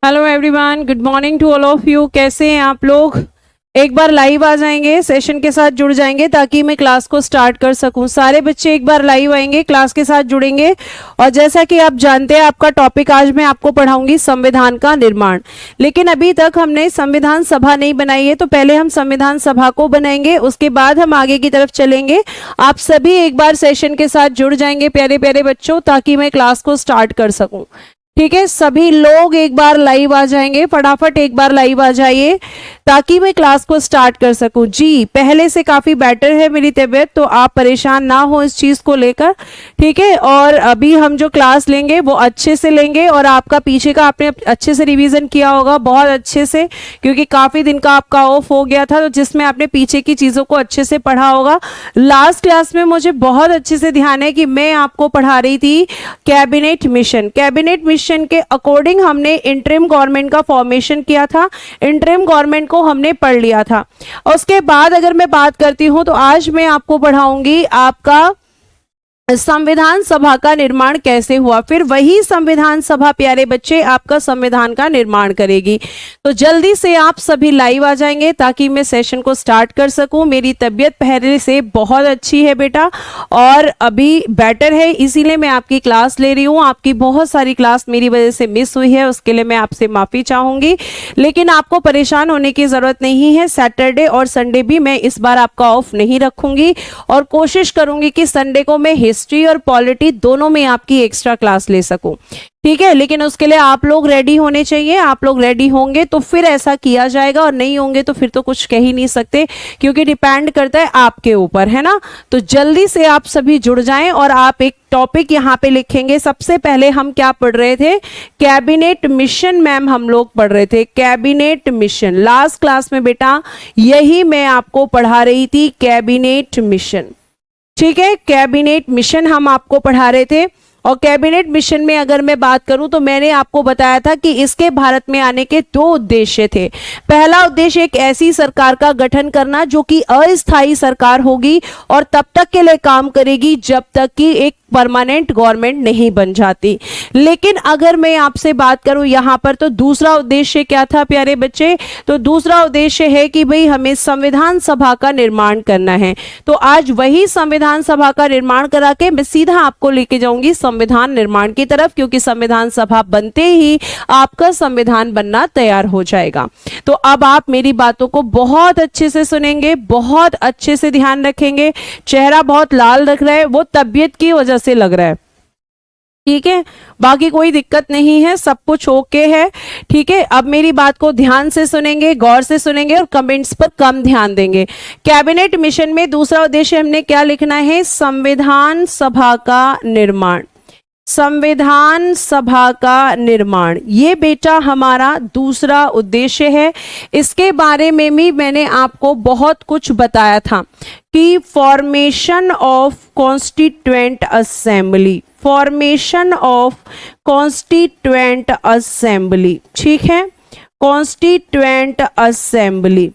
Hello everyone, good morning to all of you. कैसे हैं आप लोग? एक बार लाइव आ जाएंगे, सेशन के साथ जुड़ जाएंगे ताकि मैं क्लास को स्टार्ट कर सकूं। सारे बच्चे एक बार लाइव आएंगे, क्लास के साथ जुड़ेंगे। और जैसा कि आप जानते हैं, आपका टॉपिक आज मैं आपको पढ़ाऊंगी संविधान का निर्माण। लेकिन अभी तक हमने संविधान सभा नहीं बनाई है, तो पहले हम संविधान सभा को बनाएंगे, उसके बाद हम आगे की तरफ चलेंगे। आप सभी एक बार सेशन के साथ जुड़ जाएंगे प्यारे प्यारे बच्चों, ताकि मैं क्लास को स्टार्ट कर सकूं। ठीक है, सभी लोग एक बार लाइव आ जाएंगे, फटाफट एक बार लाइव आ जाइए ताकि मैं क्लास को स्टार्ट कर सकूं। जी, पहले से काफी बेटर है मेरी तबीयत, तो आप परेशान ना हो इस चीज को लेकर। ठीक है, और अभी हम जो क्लास लेंगे वो अच्छे से लेंगे, और आपका पीछे का आपने अच्छे से रिवीजन किया होगा, बहुत अच्छे से, क्योंकि काफी दिन का आपका ऑफ हो गया था, तो जिसमें आपने पीछे की चीजों को अच्छे से पढ़ा होगा। लास्ट क्लास में मुझे बहुत अच्छे से ध्यान है कि मैं आपको पढ़ा रही थी कैबिनेट मिशन। कैबिनेट मिशन के अकॉर्डिंग हमने इंटरिम गवर्नमेंट का फॉर्मेशन किया था, इंटरिम गवर्नमेंट को हमने पढ़ लिया था। उसके बाद अगर मैं बात करती हूं, तो आज मैं आपको पढ़ाऊंगी आपका संविधान सभा का निर्माण कैसे हुआ। फिर वही संविधान सभा प्यारे बच्चे आपका संविधान का निर्माण करेगी। तो जल्दी से आप सभी लाइव आ जाएंगे ताकि मैं सेशन को स्टार्ट कर सकूं। मेरी तबीयत पहले से बहुत अच्छी है बेटा, और अभी बेटर है, इसीलिए मैं आपकी क्लास ले रही हूं। आपकी बहुत सारी क्लास मेरी वजह से मिस हुई है, उसके लिए मैं आपसे माफी चाहूंगी, लेकिन आपको परेशान होने की जरूरत नहीं है। सैटरडे और संडे भी मैं इस बार आपका ऑफ नहीं रखूंगी, और कोशिश करूंगी कि संडे को मैं हिस्ट्री और पॉलिटी दोनों में आपकी एक्स्ट्रा क्लास ले सकूं। ठीक है, लेकिन उसके लिए आप लोग रेडी होने चाहिए। आप लोग रेडी होंगे तो फिर ऐसा किया जाएगा, और नहीं होंगे तो फिर तो कुछ कह ही नहीं सकते, क्योंकि डिपेंड करता है आपके ऊपर, है ना। तो जल्दी से आप सभी जुड़ जाएं, और आप एक टॉपिक यहाँ पे लिखेंगे। सबसे पहले हम क्या पढ़ रहे थे? कैबिनेट मिशन मैम हम लोग पढ़ रहे थे, कैबिनेट मिशन। लास्ट क्लास में बेटा यही मैं आपको पढ़ा रही थी, कैबिनेट मिशन। ठीक है, कैबिनेट मिशन हम आपको पढ़ा रहे थे। और कैबिनेट मिशन में अगर मैं बात करूं, तो मैंने आपको बताया था कि इसके भारत में आने के दो उद्देश्य थे। पहला उद्देश्य एक ऐसी सरकार का गठन करना जो कि अस्थायी सरकार होगी और तब तक के लिए काम करेगी जब तक कि एक परमानेंट गवर्नमेंट नहीं बन जाती। लेकिन अगर मैं आपसे बात करूं यहां पर, तो दूसरा उद्देश्य क्या था प्यारे बच्चे? तो दूसरा उद्देश्य है कि भाई हमें संविधान सभा का निर्माण करना है। तो आज वही संविधान सभा का निर्माण करा के मैं सीधा आपको लेके जाऊंगी संविधान निर्माण की तरफ, क्योंकि संविधान सभा बनते ही आपका संविधान बनना तैयार हो जाएगा। तो अब आप मेरी बातों को बहुत अच्छे से सुनेंगे, बहुत अच्छे से ध्यान रखेंगे। चेहरा बहुत लाल रख रहा है, वो तबीयत की वजह से लग रहा है। ठीक है, बाकी कोई दिक्कत नहीं है, सब कुछ ओके है। ठीक है, अब मेरी बात को ध्यान से सुनेंगे, गौर से सुनेंगे, और कमेंट्स पर कम ध्यान देंगे। कैबिनेट मिशन में दूसरा उद्देश्य हमने क्या लिखना है? संविधान सभा का निर्माण। संविधान सभा का निर्माण, ये बेटा हमारा दूसरा उद्देश्य है। इसके बारे में भी मैंने आपको बहुत कुछ बताया था कि formation of constituent assembly, formation of constituent assembly. ठीक है, कॉन्स्टिट्यूएंट असेंबली।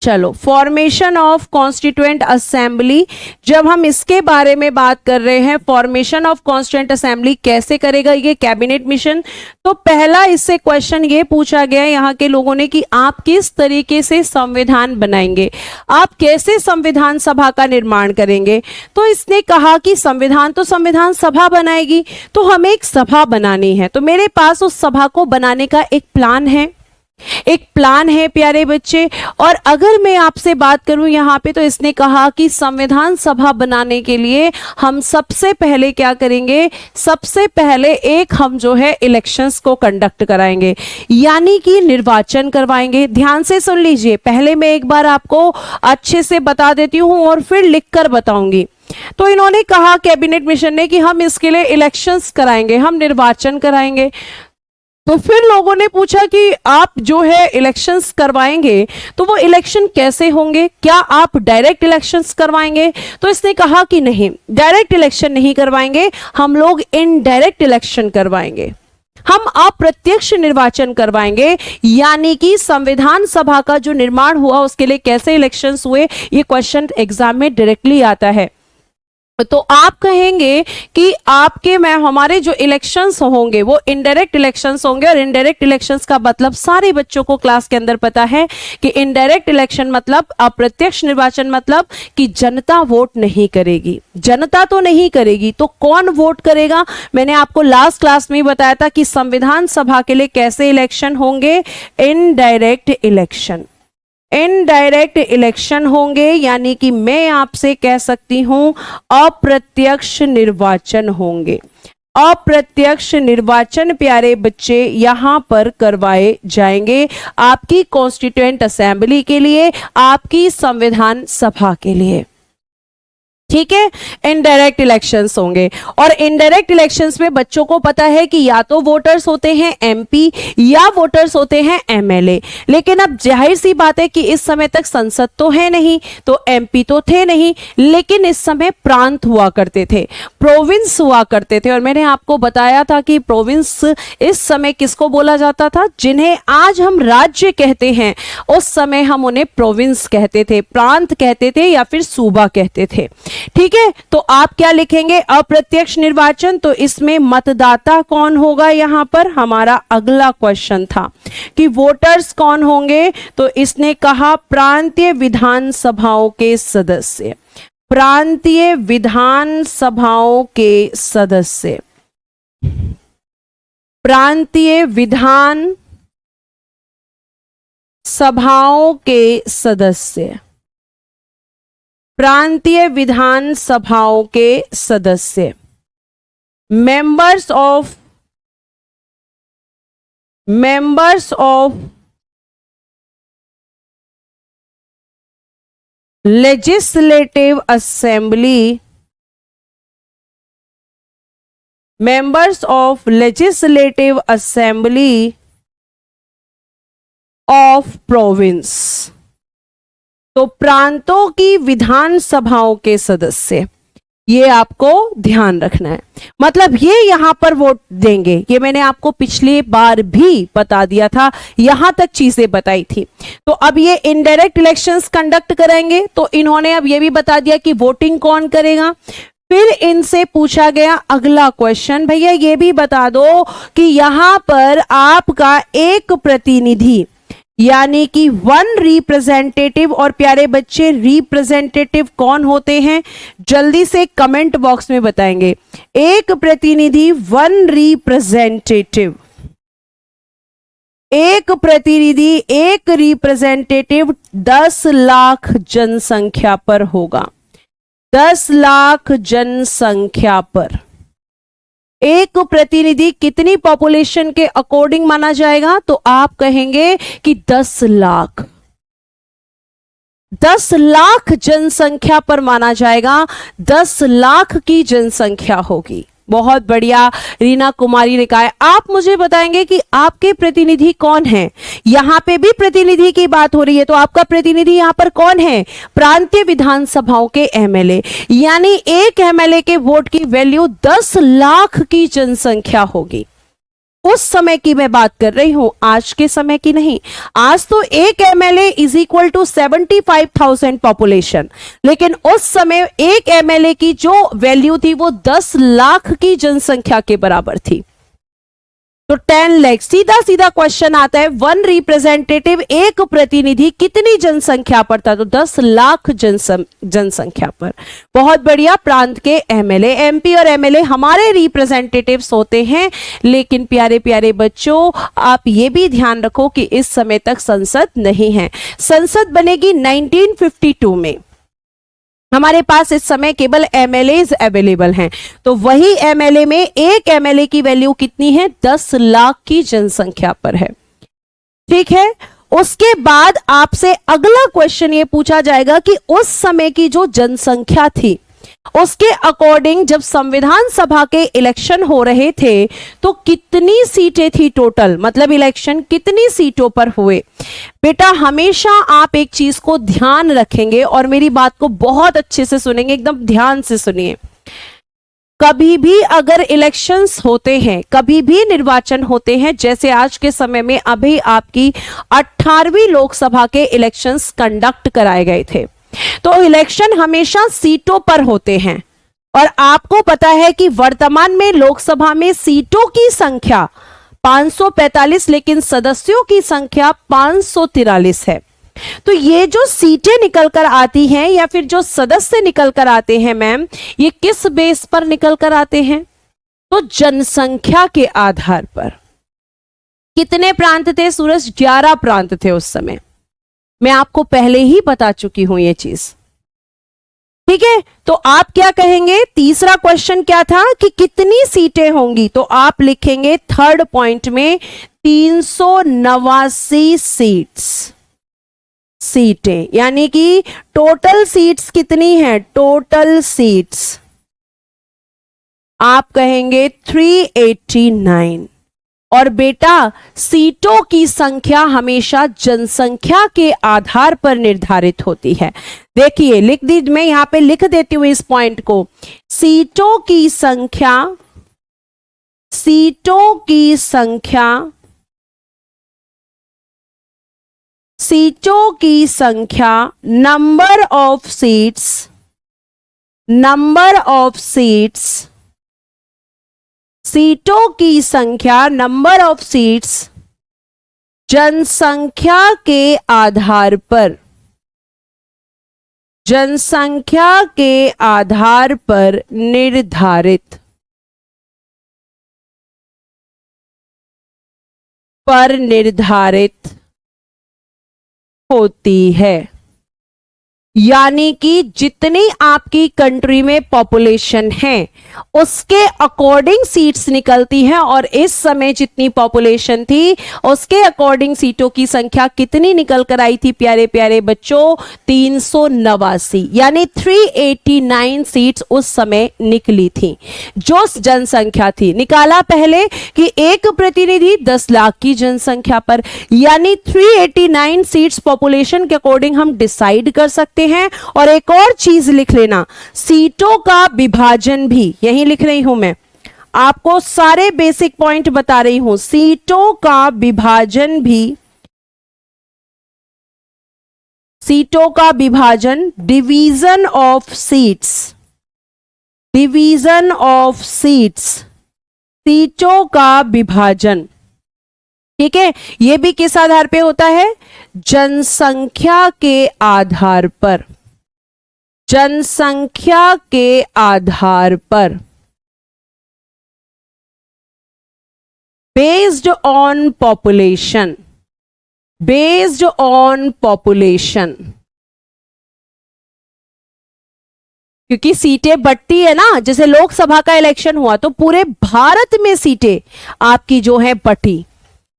चलो, फॉर्मेशन ऑफ कॉन्स्टिट्यूएंट असेंबली, जब हम इसके बारे में बात कर रहे हैं, फॉर्मेशन ऑफ कॉन्स्टिट्यूएंट असेंबली कैसे करेगा ये कैबिनेट मिशन, तो पहला इससे क्वेश्चन ये पूछा गया यहाँ के लोगों ने कि आप किस तरीके से संविधान बनाएंगे, आप कैसे संविधान सभा का निर्माण करेंगे। तो इसने कहा कि संविधान तो संविधान सभा बनाएगी, तो हमें एक सभा बनानी है। तो मेरे पास उस सभा को बनाने का एक प्लान है, एक प्लान है प्यारे बच्चे। और अगर मैं आपसे बात करूं यहाँ पे, तो इसने कहा कि संविधान सभा बनाने के लिए हम सबसे पहले क्या करेंगे? सबसे पहले एक हम जो है इलेक्शंस को कंडक्ट कराएंगे, यानी कि निर्वाचन करवाएंगे। ध्यान से सुन लीजिए, पहले मैं एक बार आपको अच्छे से बता देती हूं और फिर लिखकर बताऊंगी। तो इन्होंने कहा कैबिनेट मिशन ने कि हम इसके लिए इलेक्शंस कराएंगे, हम निर्वाचन कराएंगे। तो फिर लोगों ने पूछा कि आप जो है इलेक्शंस करवाएंगे, तो वो इलेक्शन कैसे होंगे? क्या आप डायरेक्ट इलेक्शंस करवाएंगे? तो इसने कहा कि नहीं, डायरेक्ट इलेक्शन नहीं करवाएंगे, हम लोग इनडायरेक्ट इलेक्शन करवाएंगे, हम अप्रत्यक्ष निर्वाचन करवाएंगे। यानी कि संविधान सभा का जो निर्माण हुआ उसके लिए कैसे इलेक्शंस हुए, ये क्वेश्चन एग्जाम में डायरेक्टली आता है। तो आप कहेंगे कि आपके में हमारे जो इलेक्शंस होंगे वो इनडायरेक्ट इलेक्शंस होंगे, और इनडायरेक्ट इलेक्शंस का मतलब सारे बच्चों को क्लास के अंदर पता है कि इनडायरेक्ट इलेक्शन मतलब अप्रत्यक्ष निर्वाचन, मतलब कि जनता वोट नहीं करेगी। जनता तो नहीं करेगी तो कौन वोट करेगा? मैंने आपको लास्ट क्लास में ही बताया था कि संविधान सभा के लिए कैसे इलेक्शन होंगे, इनडायरेक्ट इलेक्शन। इनडायरेक्ट इलेक्शन होंगे, यानी कि मैं आपसे कह सकती हूं अप्रत्यक्ष निर्वाचन होंगे। अप्रत्यक्ष निर्वाचन प्यारे बच्चे यहां पर करवाए जाएंगे आपकी कॉन्स्टिट्यूएंट असेंबली के लिए, आपकी संविधान सभा के लिए। ठीक है, इनडायरेक्ट इलेक्शंस होंगे। और इनडायरेक्ट इलेक्शंस में बच्चों को पता है कि या तो वोटर्स होते हैं एमपी या वोटर्स होते हैं एमएलए। लेकिन अब जाहिर सी बात है कि इस समय तक संसद तो है नहीं, तो एमपी तो थे नहीं, लेकिन इस समय प्रांत हुआ करते थे, प्रोविंस हुआ करते थे। और मैंने आपको बताया था कि प्रोविंस इस समय किसको बोला जाता था? जिन्हें आज हम राज्य कहते हैं, उस समय हम उन्हें प्रोविंस कहते थे, प्रांत कहते थे या फिर सूबा कहते थे। ठीक है, तो आप क्या लिखेंगे? अप्रत्यक्ष निर्वाचन। तो इसमें मतदाता कौन होगा? यहां पर हमारा अगला क्वेश्चन था कि वोटर्स कौन होंगे, तो इसने कहा प्रांतीय विधानसभाओं के सदस्य। प्रांतीय विधानसभाओं के सदस्य, प्रांतीय विधान सभाओं के सदस्य, प्रांतीय विधानसभाओं के सदस्य, members of legislative assembly, members of legislative assembly of province. तो प्रांतों की विधानसभाओं के सदस्य, ये आपको ध्यान रखना है। मतलब ये यहां पर वोट देंगे, ये मैंने आपको पिछली बार भी बता दिया था, यहां तक चीजें बताई थी। तो अब ये इनडायरेक्ट इलेक्शंस कंडक्ट करेंगे, तो इन्होंने अब ये भी बता दिया कि वोटिंग कौन करेगा। फिर इनसे पूछा गया अगला क्वेश्चन, भैया ये भी बता दो कि यहां पर आपका एक प्रतिनिधि यानी कि वन रिप्रेजेंटेटिव, और प्यारे बच्चे रिप्रेजेंटेटिव कौन होते हैं? जल्दी से कमेंट बॉक्स में बताएंगे। एक प्रतिनिधि, वन रिप्रेजेंटेटिव, एक प्रतिनिधि, एक रिप्रेजेंटेटिव 10 लाख जनसंख्या पर होगा। 10 लाख जनसंख्या पर एक प्रतिनिधि कितनी पॉपुलेशन के अकॉर्डिंग माना जाएगा? तो आप कहेंगे कि 10 लाख। 10 लाख जनसंख्या पर माना जाएगा, 10 लाख की जनसंख्या होगी। बहुत बढ़िया, रीना कुमारी ने कहा है। आप मुझे बताएंगे कि आपके प्रतिनिधि कौन है? यहां पे भी प्रतिनिधि की बात हो रही है, तो आपका प्रतिनिधि यहां पर कौन है? प्रांतीय विधानसभाओं के एमएलए, यानी एक एमएलए के वोट की वैल्यू 10 लाख की जनसंख्या होगी। उस समय की मैं बात कर रही हूं, आज के समय की नहीं। आज तो एक MLA is equal to 75,000 population, लेकिन उस समय एक एमएलए की जो वैल्यू थी वो 10 लाख की जनसंख्या के बराबर थी। तो 10 लाख, सीधा सीधा क्वेश्चन आता है, वन रिप्रेजेंटेटिव, एक प्रतिनिधि कितनी जनसंख्या पर था? तो 10 लाख जनसंख्या पर। बहुत बढ़िया, प्रांत के एमएलए, एमपी और एमएलए हमारे रिप्रेजेंटेटिव्स होते हैं। लेकिन प्यारे प्यारे बच्चों, आप ये भी ध्यान रखो कि इस समय तक संसद नहीं है। संसद बनेगी 1952 में। हमारे पास इस समय केवल एमएलएज अवेलेबल हैं। तो वही एमएलए में एक एमएलए की वैल्यू कितनी है? 10 लाख की जनसंख्या पर है। ठीक है, उसके बाद आपसे अगला क्वेश्चन ये पूछा जाएगा कि उस समय की जो जनसंख्या थी उसके अकॉर्डिंग जब संविधान सभा के इलेक्शन हो रहे थे तो कितनी सीटें थी टोटल, मतलब इलेक्शन कितनी सीटों पर हुए। बेटा हमेशा आप एक चीज को ध्यान रखेंगे और मेरी बात को बहुत अच्छे से सुनेंगे, एकदम ध्यान से सुनिए। कभी भी अगर इलेक्शंस होते हैं, कभी भी निर्वाचन होते हैं, जैसे आज के समय में अभी आपकी 18वीं लोकसभा के इलेक्शंस कंडक्ट कराए गए थे, तो इलेक्शन हमेशा सीटों पर होते हैं। और आपको पता है कि वर्तमान में लोकसभा में सीटों की संख्या 545 लेकिन सदस्यों की संख्या 543 है। तो ये जो सीटें निकल कर आती हैं या फिर जो सदस्य निकल कर आते हैं मैम, ये किस बेस पर निकल कर आते हैं? तो जनसंख्या के आधार पर। कितने प्रांत थे सूरज? 11 प्रांत थे उस समय। मैं आपको पहले ही बता चुकी हूं ये चीज, ठीक है। तो आप क्या कहेंगे? तीसरा क्वेश्चन क्या था कि कितनी सीटें होंगी? तो आप लिखेंगे थर्ड पॉइंट में 389 सीटें, यानी कि टोटल सीट्स कितनी है? टोटल सीट्स आप कहेंगे 389। और बेटा सीटों की संख्या हमेशा जनसंख्या के आधार पर निर्धारित होती है। देखिए लिख दीजिए, मैं यहां पे लिख देती हूं इस पॉइंट को। सीटों की संख्या, सीटों की संख्या, सीटों की संख्या, number of seats, number of seats, सीटों की संख्या, नंबर ऑफ सीट्स जनसंख्या के आधार पर, जनसंख्या के आधार पर निर्धारित, पर निर्धारित होती है। यानी कि जितनी आपकी कंट्री में पॉपुलेशन है उसके अकॉर्डिंग सीट्स निकलती हैं, और इस समय जितनी पॉपुलेशन थी उसके अकॉर्डिंग सीटों की संख्या कितनी निकल कर आई थी प्यारे प्यारे बच्चों? 389, यानी 389 सीट्स उस समय निकली थी। जो जनसंख्या थी, निकाला पहले कि एक प्रतिनिधि 10 लाख की जनसंख्या पर, यानी 389 सीट्स पॉपुलेशन के अकॉर्डिंग हम डिसाइड कर सकते हैं। और एक और चीज लिख लेना, सीटों का विभाजन भी, यही लिख रही हूं मैं, आपको सारे बेसिक पॉइंट बता रही हूं। सीटों का विभाजन भी, सीटों का विभाजन, division of seats, division of seats, सीटों का विभाजन, ठीक है। यह भी किस आधार पे होता है? जनसंख्या के आधार पर, जनसंख्या के आधार पर, based on population, based on population. क्योंकि सीटें बढ़ती है ना, जैसे लोकसभा का इलेक्शन हुआ तो पूरे भारत में सीटें आपकी जो है बढ़ी,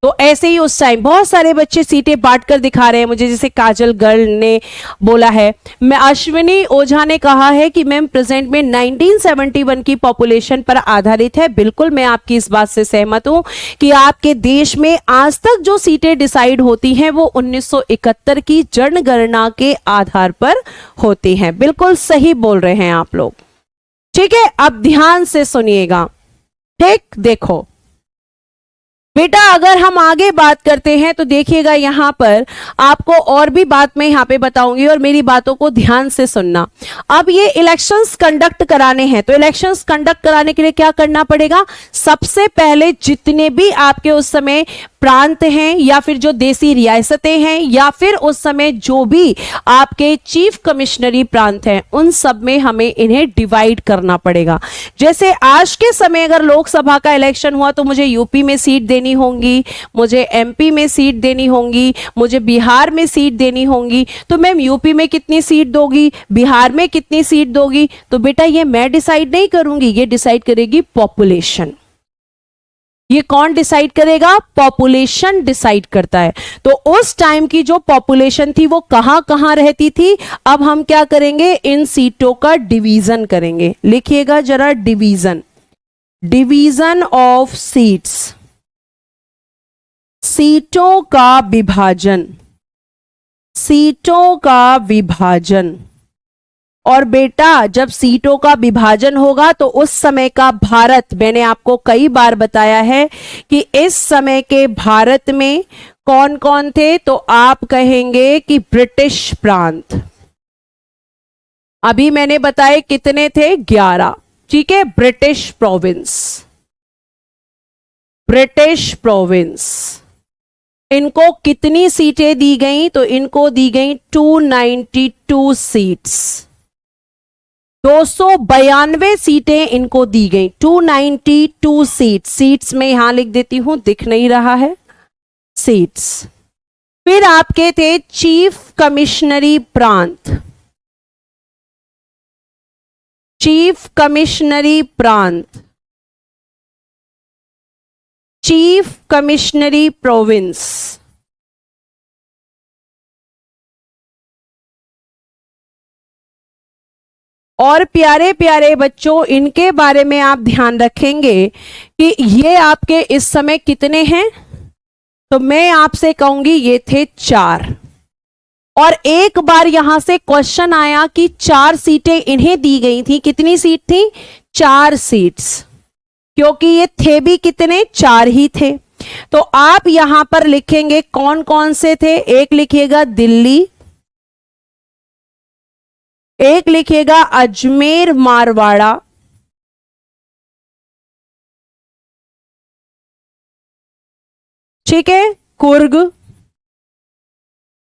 तो ऐसे ही उस टाइम बहुत सारे बच्चे सीटें बांट कर दिखा रहे हैं मुझे, जैसे काजल गर्ल ने बोला है। मैं अश्विनी ओझा ने कहा है कि मैम प्रेजेंट में 1971 की पॉपुलेशन पर आधारित है। बिल्कुल मैं आपकी इस बात से सहमत हूं कि आपके देश में आज तक जो सीटें डिसाइड होती हैं वो 1971 की जनगणना के आधार पर होती हैं। बिल्कुल सही बोल रहे हैं आप लोग, ठीक है। अब ध्यान से सुनिएगा, ठीक। देखो बेटा अगर हम आगे बात करते हैं तो देखिएगा यहां पर आपको और भी बात मैं यहां पे बताऊंगी, और मेरी बातों को ध्यान से सुनना। अब ये इलेक्शंस कंडक्ट कराने हैं, तो इलेक्शंस कंडक्ट कराने के लिए क्या करना पड़ेगा? सबसे पहले जितने भी आपके उस समय प्रांत हैं या फिर जो देसी रियासतें हैं या फिर उस समय जो भी आपके चीफ कमिश्नरी प्रांत हैं, उन सब में हमें इन्हें डिवाइड करना पड़ेगा। जैसे आज के समय अगर लोकसभा का इलेक्शन हुआ तो मुझे यूपी में सीट देनी होंगी, मुझे एमपी में सीट देनी होंगी, मुझे बिहार में सीट देनी होंगी। तो मैम यूपी में कितनी सीट दोगी, बिहार में कितनी सीट दोगी? तो बेटा ये मैं डिसाइड नहीं करूंगी, ये डिसाइड करेगी पॉपुलेशन। ये कौन डिसाइड करेगा? पॉपुलेशन डिसाइड करता है। तो उस टाइम की जो पॉपुलेशन थी वो कहां कहां रहती थी? अब हम क्या करेंगे? इन सीटों का डिवीजन करेंगे। लिखिएगा जरा, डिवीजन, डिवीजन ऑफ सीट्स, सीटों का विभाजन, सीटों का विभाजन। और बेटा जब सीटों का विभाजन होगा तो उस समय का भारत, मैंने आपको कई बार बताया है कि इस समय के भारत में कौन कौन थे, तो आप कहेंगे कि ब्रिटिश प्रांत। अभी मैंने बताए कितने थे? 11। ठीक है, ब्रिटिश प्रोविंस, ब्रिटिश प्रोविंस। इनको कितनी सीटें दी गई? तो इनको दी गई 292 सीट्स, 292 सीटें इनको दी गई, 292 सीट्स। सीट्स में यहां लिख देती हूं, दिख नहीं रहा है, सीट्स। फिर आपके थे चीफ कमिश्नरी प्रांत, चीफ कमिश्नरी प्रांत, चीफ कमिश्नरी प्रोविंस। और प्यारे प्यारे बच्चों, इनके बारे में आप ध्यान रखेंगे कि ये आपके इस समय कितने हैं? तो मैं आपसे कहूंगी ये थे 4। और एक बार यहां से क्वेश्चन आया कि 4 सीटें इन्हें दी गई थी। कितनी सीट थी? 4 सीट्स, क्योंकि ये थे भी कितने? 4 ही थे। तो आप यहां पर लिखेंगे कौन कौन से थे। एक लिखिएगा दिल्ली, एक लिखिएगा अजमेर मारवाड़ा, ठीक है, कुर्ग,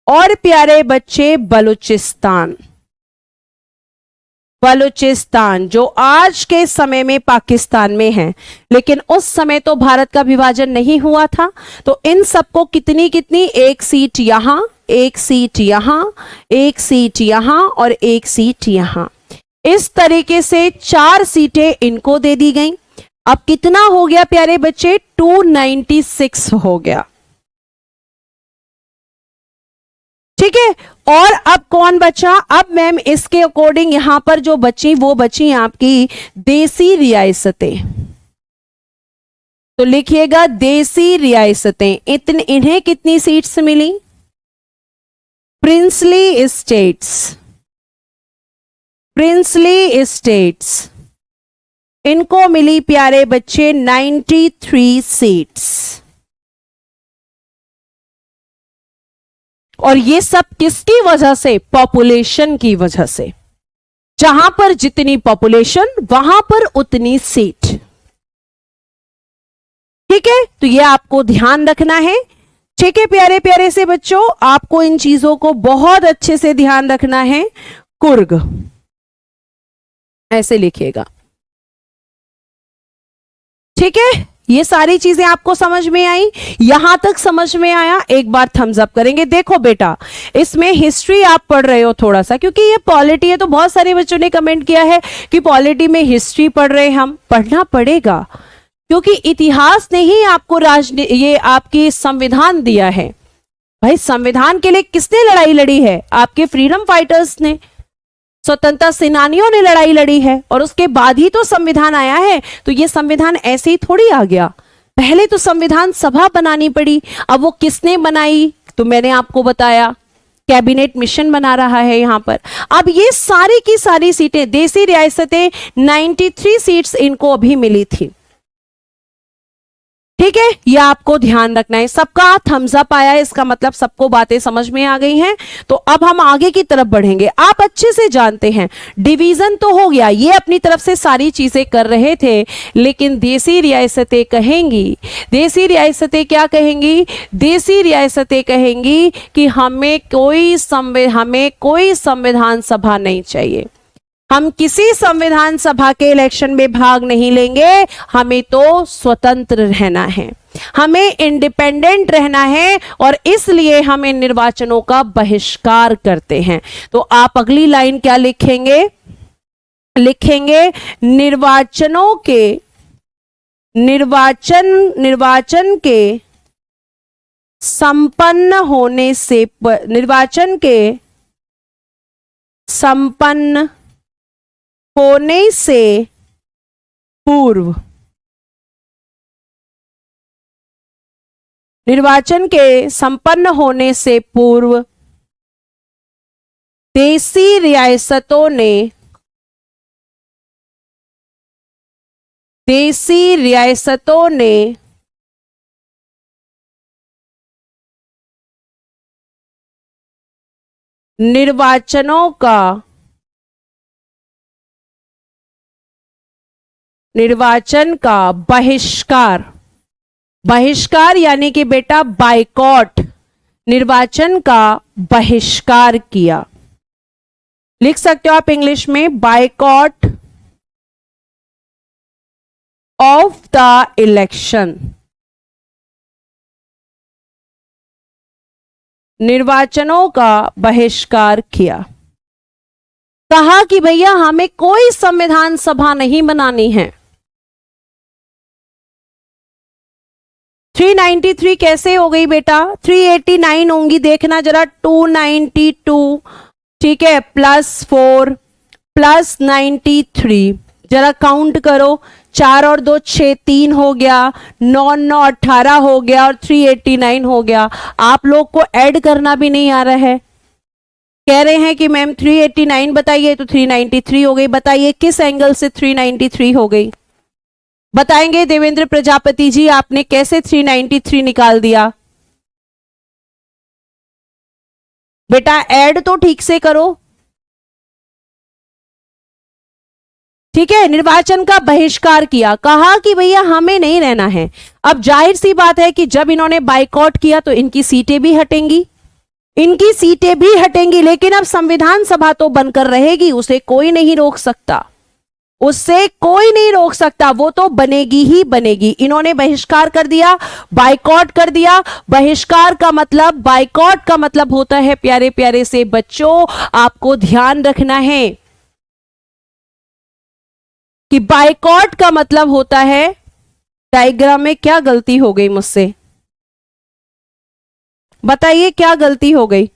और प्यारे बच्चे बलूचिस्तान। बलूचिस्तान जो आज के समय में पाकिस्तान में है, लेकिन उस समय तो भारत का विभाजन नहीं हुआ था। तो इन सबको कितनी कितनी, 1 सीट यहां, 1 सीट यहां, 1 सीट यहां और 1 सीट यहां। इस तरीके से 4 सीटें इनको दे दी गई। अब कितना हो गया प्यारे बच्चे? 296 हो गया, ठीक है। और अब कौन बचा? अब मैम इसके अकॉर्डिंग यहां पर जो बची वो बची आपकी देसी रियासतें। तो लिखिएगा देसी रियासतें। इन्हें कितनी सीट्स मिली? प्रिंसली स्टेट्स, प्रिंसली स्टेट्स, इनको मिली प्यारे बच्चे 93 सीट्स। और ये सब किसकी वजह से? पॉपुलेशन की वजह से। जहां पर जितनी पॉपुलेशन वहां पर उतनी सीट, ठीक है। तो ये आपको ध्यान रखना है, ठीक है प्यारे प्यारे से बच्चों। आपको इन चीजों को बहुत अच्छे से ध्यान रखना है। कुर्ग ऐसे लिखिएगा, ठीक है। ये सारी चीजें आपको समझ में आई? यहां तक समझ में आया? एक बार थम्स अप करेंगे। देखो बेटा, इसमें हिस्ट्री आप पढ़ रहे हो थोड़ा सा, क्योंकि ये पॉलिटी है। तो बहुत सारे बच्चों ने कमेंट किया है कि पॉलिटी में हिस्ट्री पढ़ रहे हैं हम। पढ़ना पड़ेगा, क्योंकि इतिहास ने ही आपको ये आपकी संविधान दिया है। भाई संविधान के लिए किसने लड़ाई लड़ी है? आपके फ्रीडम फाइटर्स ने, स्वतंत्रता सेनानियों ने लड़ाई लड़ी है, और उसके बाद ही तो संविधान आया है। तो ये संविधान ऐसे ही थोड़ी आ गया। पहले तो संविधान सभा बनानी पड़ी। अब वो किसने बनाई? तो मैंने आपको बताया, कैबिनेट मिशन बना रहा है यहां पर। अब ये सारी की सारी सीटें, देसी रियासतें 93 सीट्स इनको अभी मिली थी, ठीक है। ये आपको ध्यान रखना है। सबका थम्स अप आया है, इसका मतलब सबको बातें समझ में आ गई हैं। तो अब हम आगे की तरफ बढ़ेंगे। आप अच्छे से जानते हैं डिवीजन तो हो गया, ये अपनी तरफ से सारी चीजें कर रहे थे, लेकिन देसी रियासतें कहेंगी, देसी रियासतें क्या कहेंगी? देसी रियासतें कहेंगी कि हमें कोई संविधान सभा नहीं चाहिए, हम किसी संविधान सभा के इलेक्शन में भाग नहीं लेंगे, हमें तो स्वतंत्र रहना है, हमें इंडिपेंडेंट रहना है, और इसलिए हम इन निर्वाचनों का बहिष्कार करते हैं। तो आप अगली लाइन क्या लिखेंगे? लिखेंगे निर्वाचन के संपन्न होने से, निर्वाचन के संपन्न होने से पूर्व, निर्वाचन के संपन्न होने से पूर्व देसी रियासतों ने निर्वाचनों का निर्वाचन का बहिष्कार, बहिष्कार यानी कि बेटा बायकॉट, निर्वाचन का बहिष्कार किया। लिख सकते हो आप इंग्लिश में, बायकॉट ऑफ द इलेक्शन, निर्वाचनों का बहिष्कार किया। कहा कि भैया हमें कोई संविधान सभा नहीं बनानी है। 393 कैसे हो गई बेटा, 389 होंगी, देखना जरा, 292, ठीक है, +4 + 93, जरा काउंट करो, 4 और 2 6, 3 हो गया, 9 9 18 हो गया और 389 हो गया। आप लोग को ऐड करना भी नहीं आ रहा है, कह रहे हैं कि मैम 389 बताइए, तो 393 हो गई। बताइए किस एंगल से 393 हो गई, बताएंगे देवेंद्र प्रजापति जी, आपने कैसे 393 निकाल दिया? बेटा ऐड तो ठीक से करो, ठीक है। निर्वाचन का बहिष्कार किया, कहा कि भैया हमें नहीं रहना है। अब जाहिर सी बात है कि जब इन्होंने बाइकआउट किया तो इनकी सीटें भी हटेंगी, इनकी सीटें भी हटेंगी, लेकिन अब संविधान सभा तो बनकर रहेगी, उसे कोई नहीं रोक सकता, उससे कोई नहीं रोक सकता, वो तो बनेगी ही बनेगी। इन्होंने बहिष्कार कर दिया, बाइकआउट कर दिया। बहिष्कार का मतलब, बाइकआउट का मतलब होता है, प्यारे प्यारे से बच्चों आपको ध्यान रखना है कि बाइकआउट का मतलब होता है, डायग्राम में क्या गलती हो गई मुझसे, बताइए क्या गलती हो गई?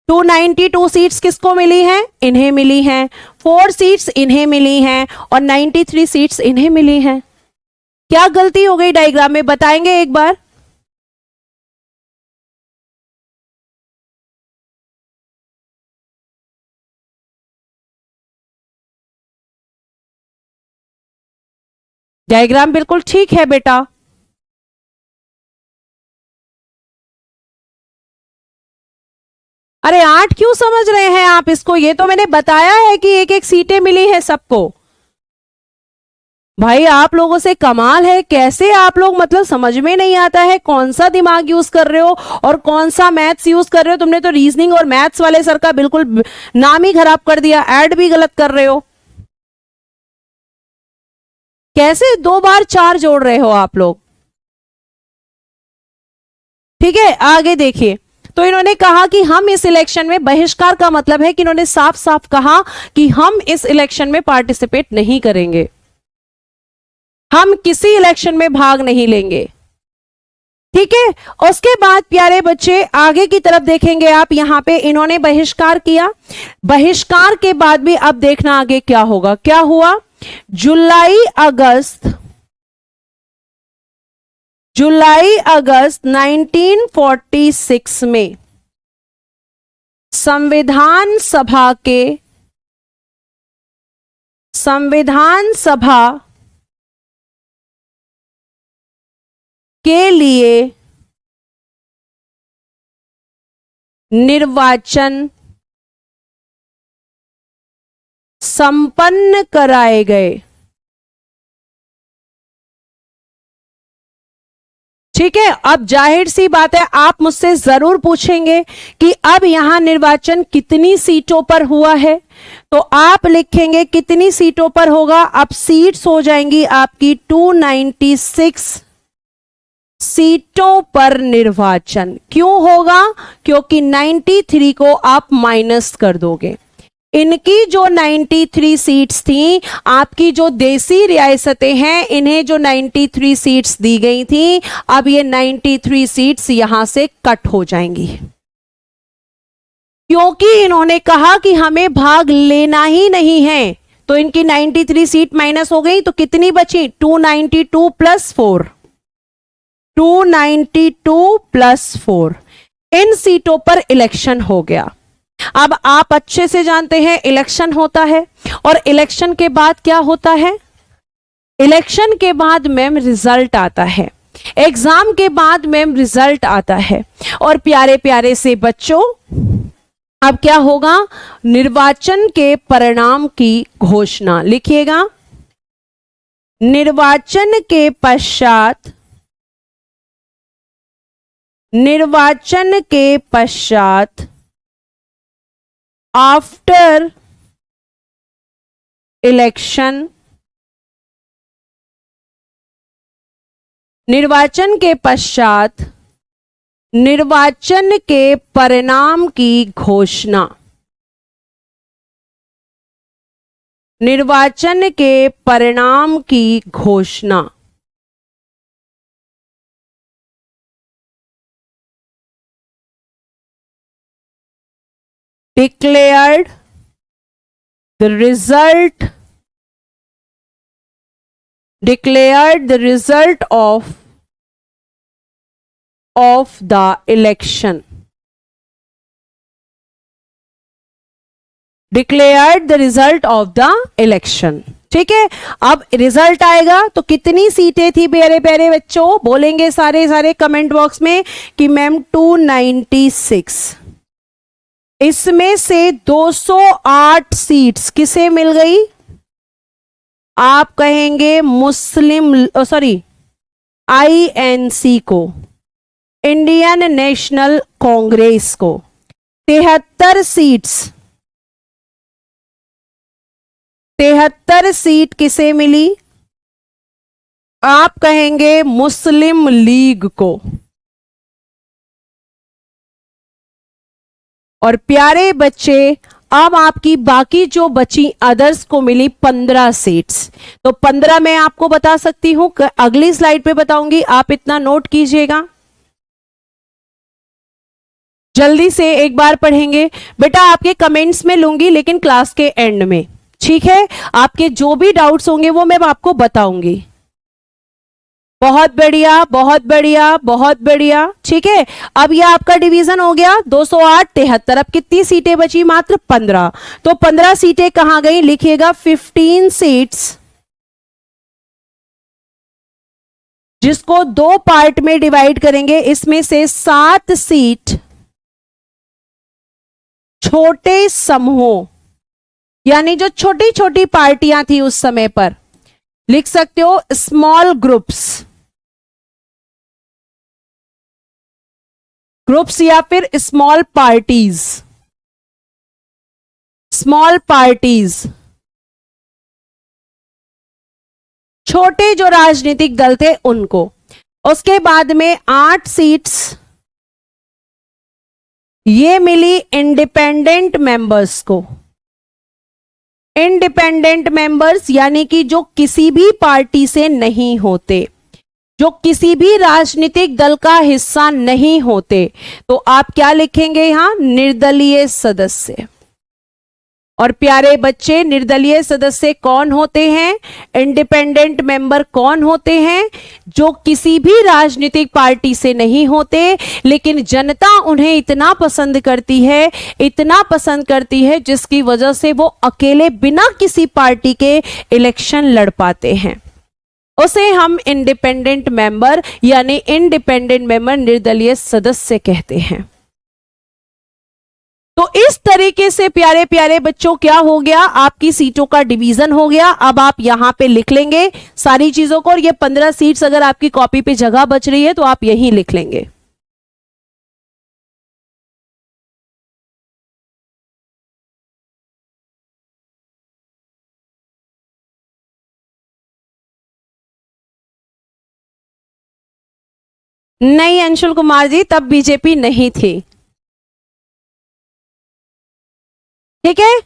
292 सीट्स किसको मिली हैं? इन्हें मिली हैं। 4 सीट्स इन्हें मिली हैं और 93 सीट्स इन्हें मिली हैं। क्या गलती हो गई डायग्राम में, बताएंगे एक बार? डायग्राम बिल्कुल ठीक है बेटा, अरे 8 क्यों समझ रहे हैं आप इसको? ये तो मैंने बताया है कि एक एक सीटें मिली है सबको। भाई आप लोगों से कमाल है, कैसे आप लोग, मतलब समझ में नहीं आता है कौन सा दिमाग यूज कर रहे हो और कौन सा मैथ्स यूज कर रहे हो। तुमने तो रीजनिंग और मैथ्स वाले सर का बिल्कुल नाम ही खराब कर दिया, ऐड भी गलत कर रहे हो। कैसे 2 बार 4 जोड़ रहे हो आप लोग? ठीक है आगे देखिए, तो इन्होंने कहा कि हम इस इलेक्शन में, बहिष्कार का मतलब है कि इन्होंने साफ साफ कहा कि हम इस इलेक्शन में पार्टिसिपेट नहीं करेंगे, हम किसी इलेक्शन में भाग नहीं लेंगे। ठीक है, उसके बाद प्यारे बच्चे आगे की तरफ देखेंगे आप, यहां पे इन्होंने बहिष्कार किया। बहिष्कार के बाद भी अब देखना आगे क्या होगा। क्या हुआ? जुलाई अगस्त 1946 में संविधान सभा के लिए निर्वाचन संपन्न कराए गए। ठीक है, अब जाहिर सी बात है आप मुझसे जरूर पूछेंगे कि अब यहां निर्वाचन कितनी सीटों पर हुआ है, तो आप लिखेंगे कितनी सीटों पर होगा। अब सीट्स हो जाएंगी आपकी 296 सीटों पर निर्वाचन। क्यों होगा? क्योंकि 93 को आप माइनस कर दोगे। इनकी जो 93 सीट्स थी, आपकी जो देसी रियासतें हैं, इन्हें जो 93 सीट्स दी गई थी, अब ये 93 सीट्स यहां से कट हो जाएंगी, क्योंकि इन्होंने कहा कि हमें भाग लेना ही नहीं है। तो इनकी 93 सीट माइनस हो गई, तो कितनी बची? 292 + 4, 292 + 4। इन सीटों पर इलेक्शन हो गया। अब आप अच्छे से जानते हैं इलेक्शन होता है, और इलेक्शन के बाद क्या होता है? इलेक्शन के बाद मैम रिजल्ट आता है, एग्जाम के बाद मैम रिजल्ट आता है। और प्यारे प्यारे से बच्चों अब क्या होगा? निर्वाचन के परिणाम की घोषणा। लिखिएगा, निर्वाचन के पश्चात, निर्वाचन के पश्चात, आफ्टर इलेक्शन, निर्वाचन के पश्चात निर्वाचन के परिणाम की घोषणा, निर्वाचन के परिणाम की घोषणा, declared the result, declared the result of the election, declared the result of the election। ठीक है, अब रिजल्ट आएगा तो कितनी सीटें थी प्यारे प्यारे बच्चों, बोलेंगे सारे सारे कमेंट बॉक्स में कि मैम 296। इसमें से 208 सीट्स किसे मिल गई? आप कहेंगे मुस्लिम INC को, इंडियन नेशनल कांग्रेस को। 73 सीट्स, 73 सीट किसे मिली? आप कहेंगे मुस्लिम लीग को। और प्यारे बच्चे अब आपकी बाकी जो बची अदर्स को मिली 15 सीट्स। तो 15 मैं आपको बता सकती हूं, अगली स्लाइड पे बताऊंगी, आप इतना नोट कीजिएगा। जल्दी से एक बार पढ़ेंगे बेटा, आपके कमेंट्स में लूंगी लेकिन क्लास के एंड में, ठीक है? आपके जो भी डाउट्स होंगे वो मैं आपको बताऊंगी। बहुत बढ़िया, बहुत बढ़िया, बहुत बढ़िया। ठीक है, अब यह आपका डिवीजन हो गया 208 73। अब कितनी सीटें बची? मात्र 15। तो 15 सीटें कहां गई? लिखिएगा 15 सीट्स, जिसको 2 पार्ट में डिवाइड करेंगे। इसमें से 7 सीट छोटे समूहों, यानी जो छोटी छोटी पार्टियां थी उस समय पर, लिख सकते हो स्मॉल ग्रुप्स, ग्रुप्स या फिर स्मॉल पार्टीज, स्मॉल पार्टीज, छोटे जो राजनीतिक दल थे उनको। उसके बाद में 8 सीट्स ये मिली इंडिपेंडेंट मेंबर्स को। इंडिपेंडेंट मेंबर्स यानी कि जो किसी भी पार्टी से नहीं होते, जो किसी भी राजनीतिक दल का हिस्सा नहीं होते। तो आप क्या लिखेंगे यहां? निर्दलीय सदस्य। और प्यारे बच्चे, निर्दलीय सदस्य कौन होते हैं? इंडिपेंडेंट मेंबर कौन होते हैं? जो किसी भी राजनीतिक पार्टी से नहीं होते, लेकिन जनता उन्हें इतना पसंद करती है, इतना पसंद करती है, जिसकी वजह से वो अकेले बिना किसी पार्टी के इलेक्शन लड़ पाते हैं। उसे हम इंडिपेंडेंट मेंबर यानी इंडिपेंडेंट मेंबर, निर्दलीय सदस्य कहते हैं। तो इस तरीके से प्यारे प्यारे बच्चों क्या हो गया? आपकी सीटों का डिवीजन हो गया। अब आप यहां पे लिख लेंगे सारी चीजों को, और ये 15 सीट्स अगर आपकी कॉपी पे जगह बच रही है तो आप यहीं लिख लेंगे। नहीं अंशुल कुमार जी, तब बीजेपी नहीं थी। ठीक है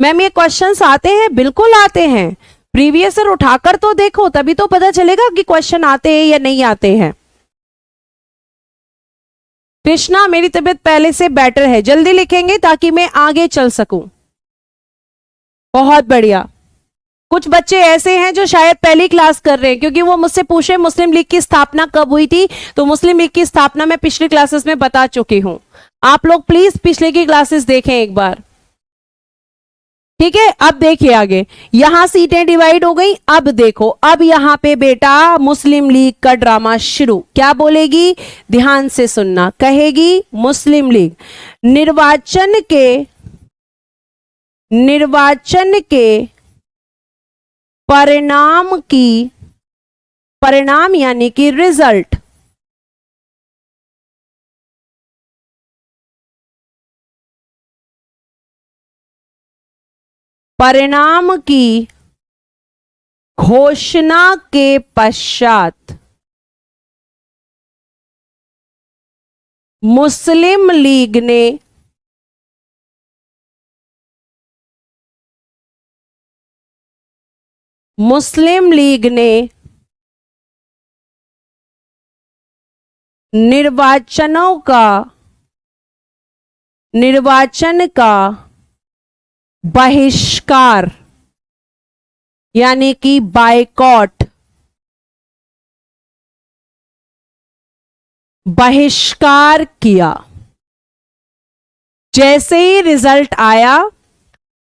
मैम, ये क्वेश्चंस आते हैं, बिल्कुल आते हैं। प्रीवियस ईयर उठाकर तो देखो, तभी तो पता चलेगा कि क्वेश्चन आते हैं या नहीं आते हैं। कृष्णा, मेरी तबीयत पहले से बेटर है। जल्दी लिखेंगे ताकि मैं आगे चल सकूं। बहुत बढ़िया। कुछ बच्चे ऐसे हैं जो शायद पहली क्लास कर रहे हैं, क्योंकि वो मुझसे पूछे मुस्लिम लीग की स्थापना कब हुई थी। तो मुस्लिम लीग की स्थापना मैं पिछली क्लासेस में बता चुकी हूं। आप लोग प्लीज पिछले की क्लासेस देखें एक बार। ठीक है, अब देखिए आगे, यहां सीटें डिवाइड हो गई। अब देखो, अब यहां पे बेटा मुस्लिम लीग का ड्रामा शुरू। क्या बोलेगी? ध्यान से सुनना। कहेगी मुस्लिम लीग निर्वाचन के परिणाम की, परिणाम यानी कि रिजल्ट, परिणाम की घोषणा के पश्चात मुस्लिम लीग ने निर्वाचन का बहिष्कार यानी कि बायकॉट, बहिष्कार किया। जैसे ही रिजल्ट आया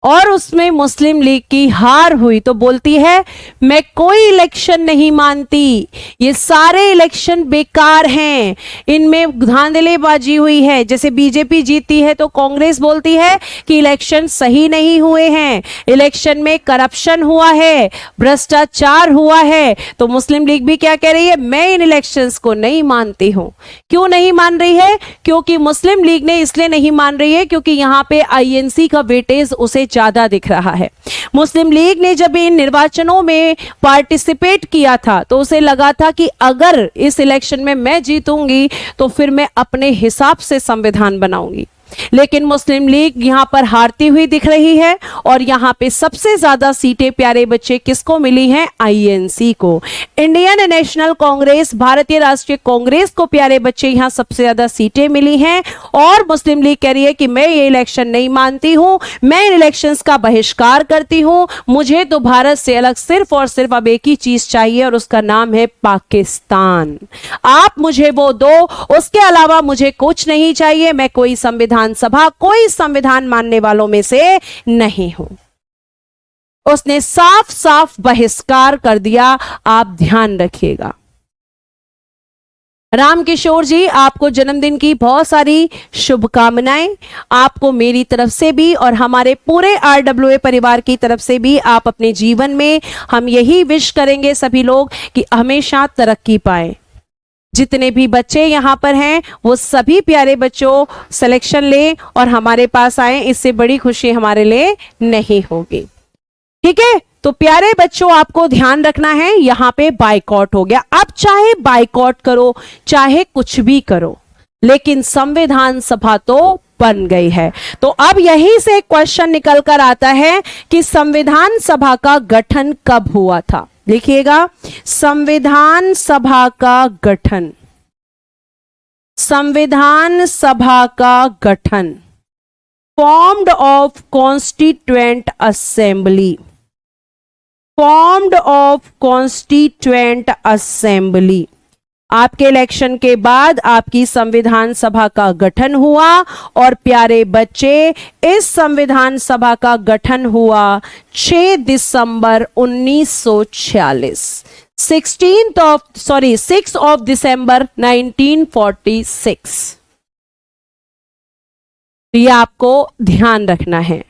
और उसमें मुस्लिम लीग की हार हुई तो बोलती है मैं कोई इलेक्शन नहीं मानती, ये सारे इलेक्शन बेकार हैं, इनमें धांधलीबाजी हुई है। जैसे बीजेपी जीती है तो कांग्रेस बोलती है कि इलेक्शन सही नहीं हुए हैं, इलेक्शन में करप्शन हुआ है, भ्रष्टाचार हुआ है। तो मुस्लिम लीग भी क्या कह रही है, मैं इन इलेक्शंस को नहीं मानती हूं। क्यों नहीं मान रही है? क्योंकि मुस्लिम लीग ने इसलिए नहीं मान रही है क्योंकि यहां पे आईएनसी का वेटेज उसे ज्यादा दिख रहा है। मुस्लिम लीग ने जब इन निर्वाचनों में पार्टिसिपेट किया था तो उसे लगा था कि अगर इस इलेक्शन में मैं जीतूंगी तो फिर मैं अपने हिसाब से संविधान बनाऊंगी। लेकिन मुस्लिम लीग यहां पर हारती हुई दिख रही है और यहां पे सबसे ज्यादा सीटें प्यारे बच्चे किसको मिली हैं? आईएनसी को। इंडियन नेशनल कांग्रेस, भारतीय राष्ट्रीय कांग्रेस को प्यारे बच्चे यहां सबसे ज्यादा सीटें मिली हैं और मुस्लिम लीग कह रही है कि मैं ये इलेक्शन नहीं मानती हूं, मैं इन इलेक्शंस का बहिष्कार करती हूं, मुझे तो भारत से अलग सिर्फ और सिर्फ अब एक ही चीज चाहिए और उसका नाम है पाकिस्तान। आप मुझे वो दो, उसके अलावा मुझे कुछ नहीं चाहिए, मैं कोई संविधान सभा, कोई संविधान मानने वालों में से नहीं हूं। उसने साफ साफ बहिष्कार कर दिया। आप ध्यान रखिएगा। रामकिशोर जी, आपको जन्मदिन की बहुत सारी शुभकामनाएं। आपको मेरी तरफ से भी और हमारे पूरे आरडब्ल्यूए परिवार की तरफ से भी आप अपने जीवन में, हम यही विश करेंगे सभी लोग कि हमेशा तरक्की पाएं। जितने भी बच्चे यहां पर हैं वो सभी प्यारे बच्चों सिलेक्शन लें और हमारे पास आए, इससे बड़ी खुशी हमारे लिए नहीं होगी। ठीक है, तो प्यारे बच्चों आपको ध्यान रखना है, यहां पे बायकॉट हो गया। अब चाहे बायकॉट करो चाहे कुछ भी करो, लेकिन संविधान सभा तो बन गई है। तो अब यहीं से क्वेश्चन निकल कर आता है कि संविधान सभा का गठन कब हुआ था। लिखिएगा, संविधान सभा का गठन, संविधान सभा का गठन, formed of constituent assembly, formed of constituent assembly. आपके इलेक्शन के बाद आपकी संविधान सभा का गठन हुआ और प्यारे बच्चे इस संविधान सभा का गठन हुआ 6 दिसंबर 1946, 6 ऑफ दिसंबर 1946। ये आपको ध्यान रखना है।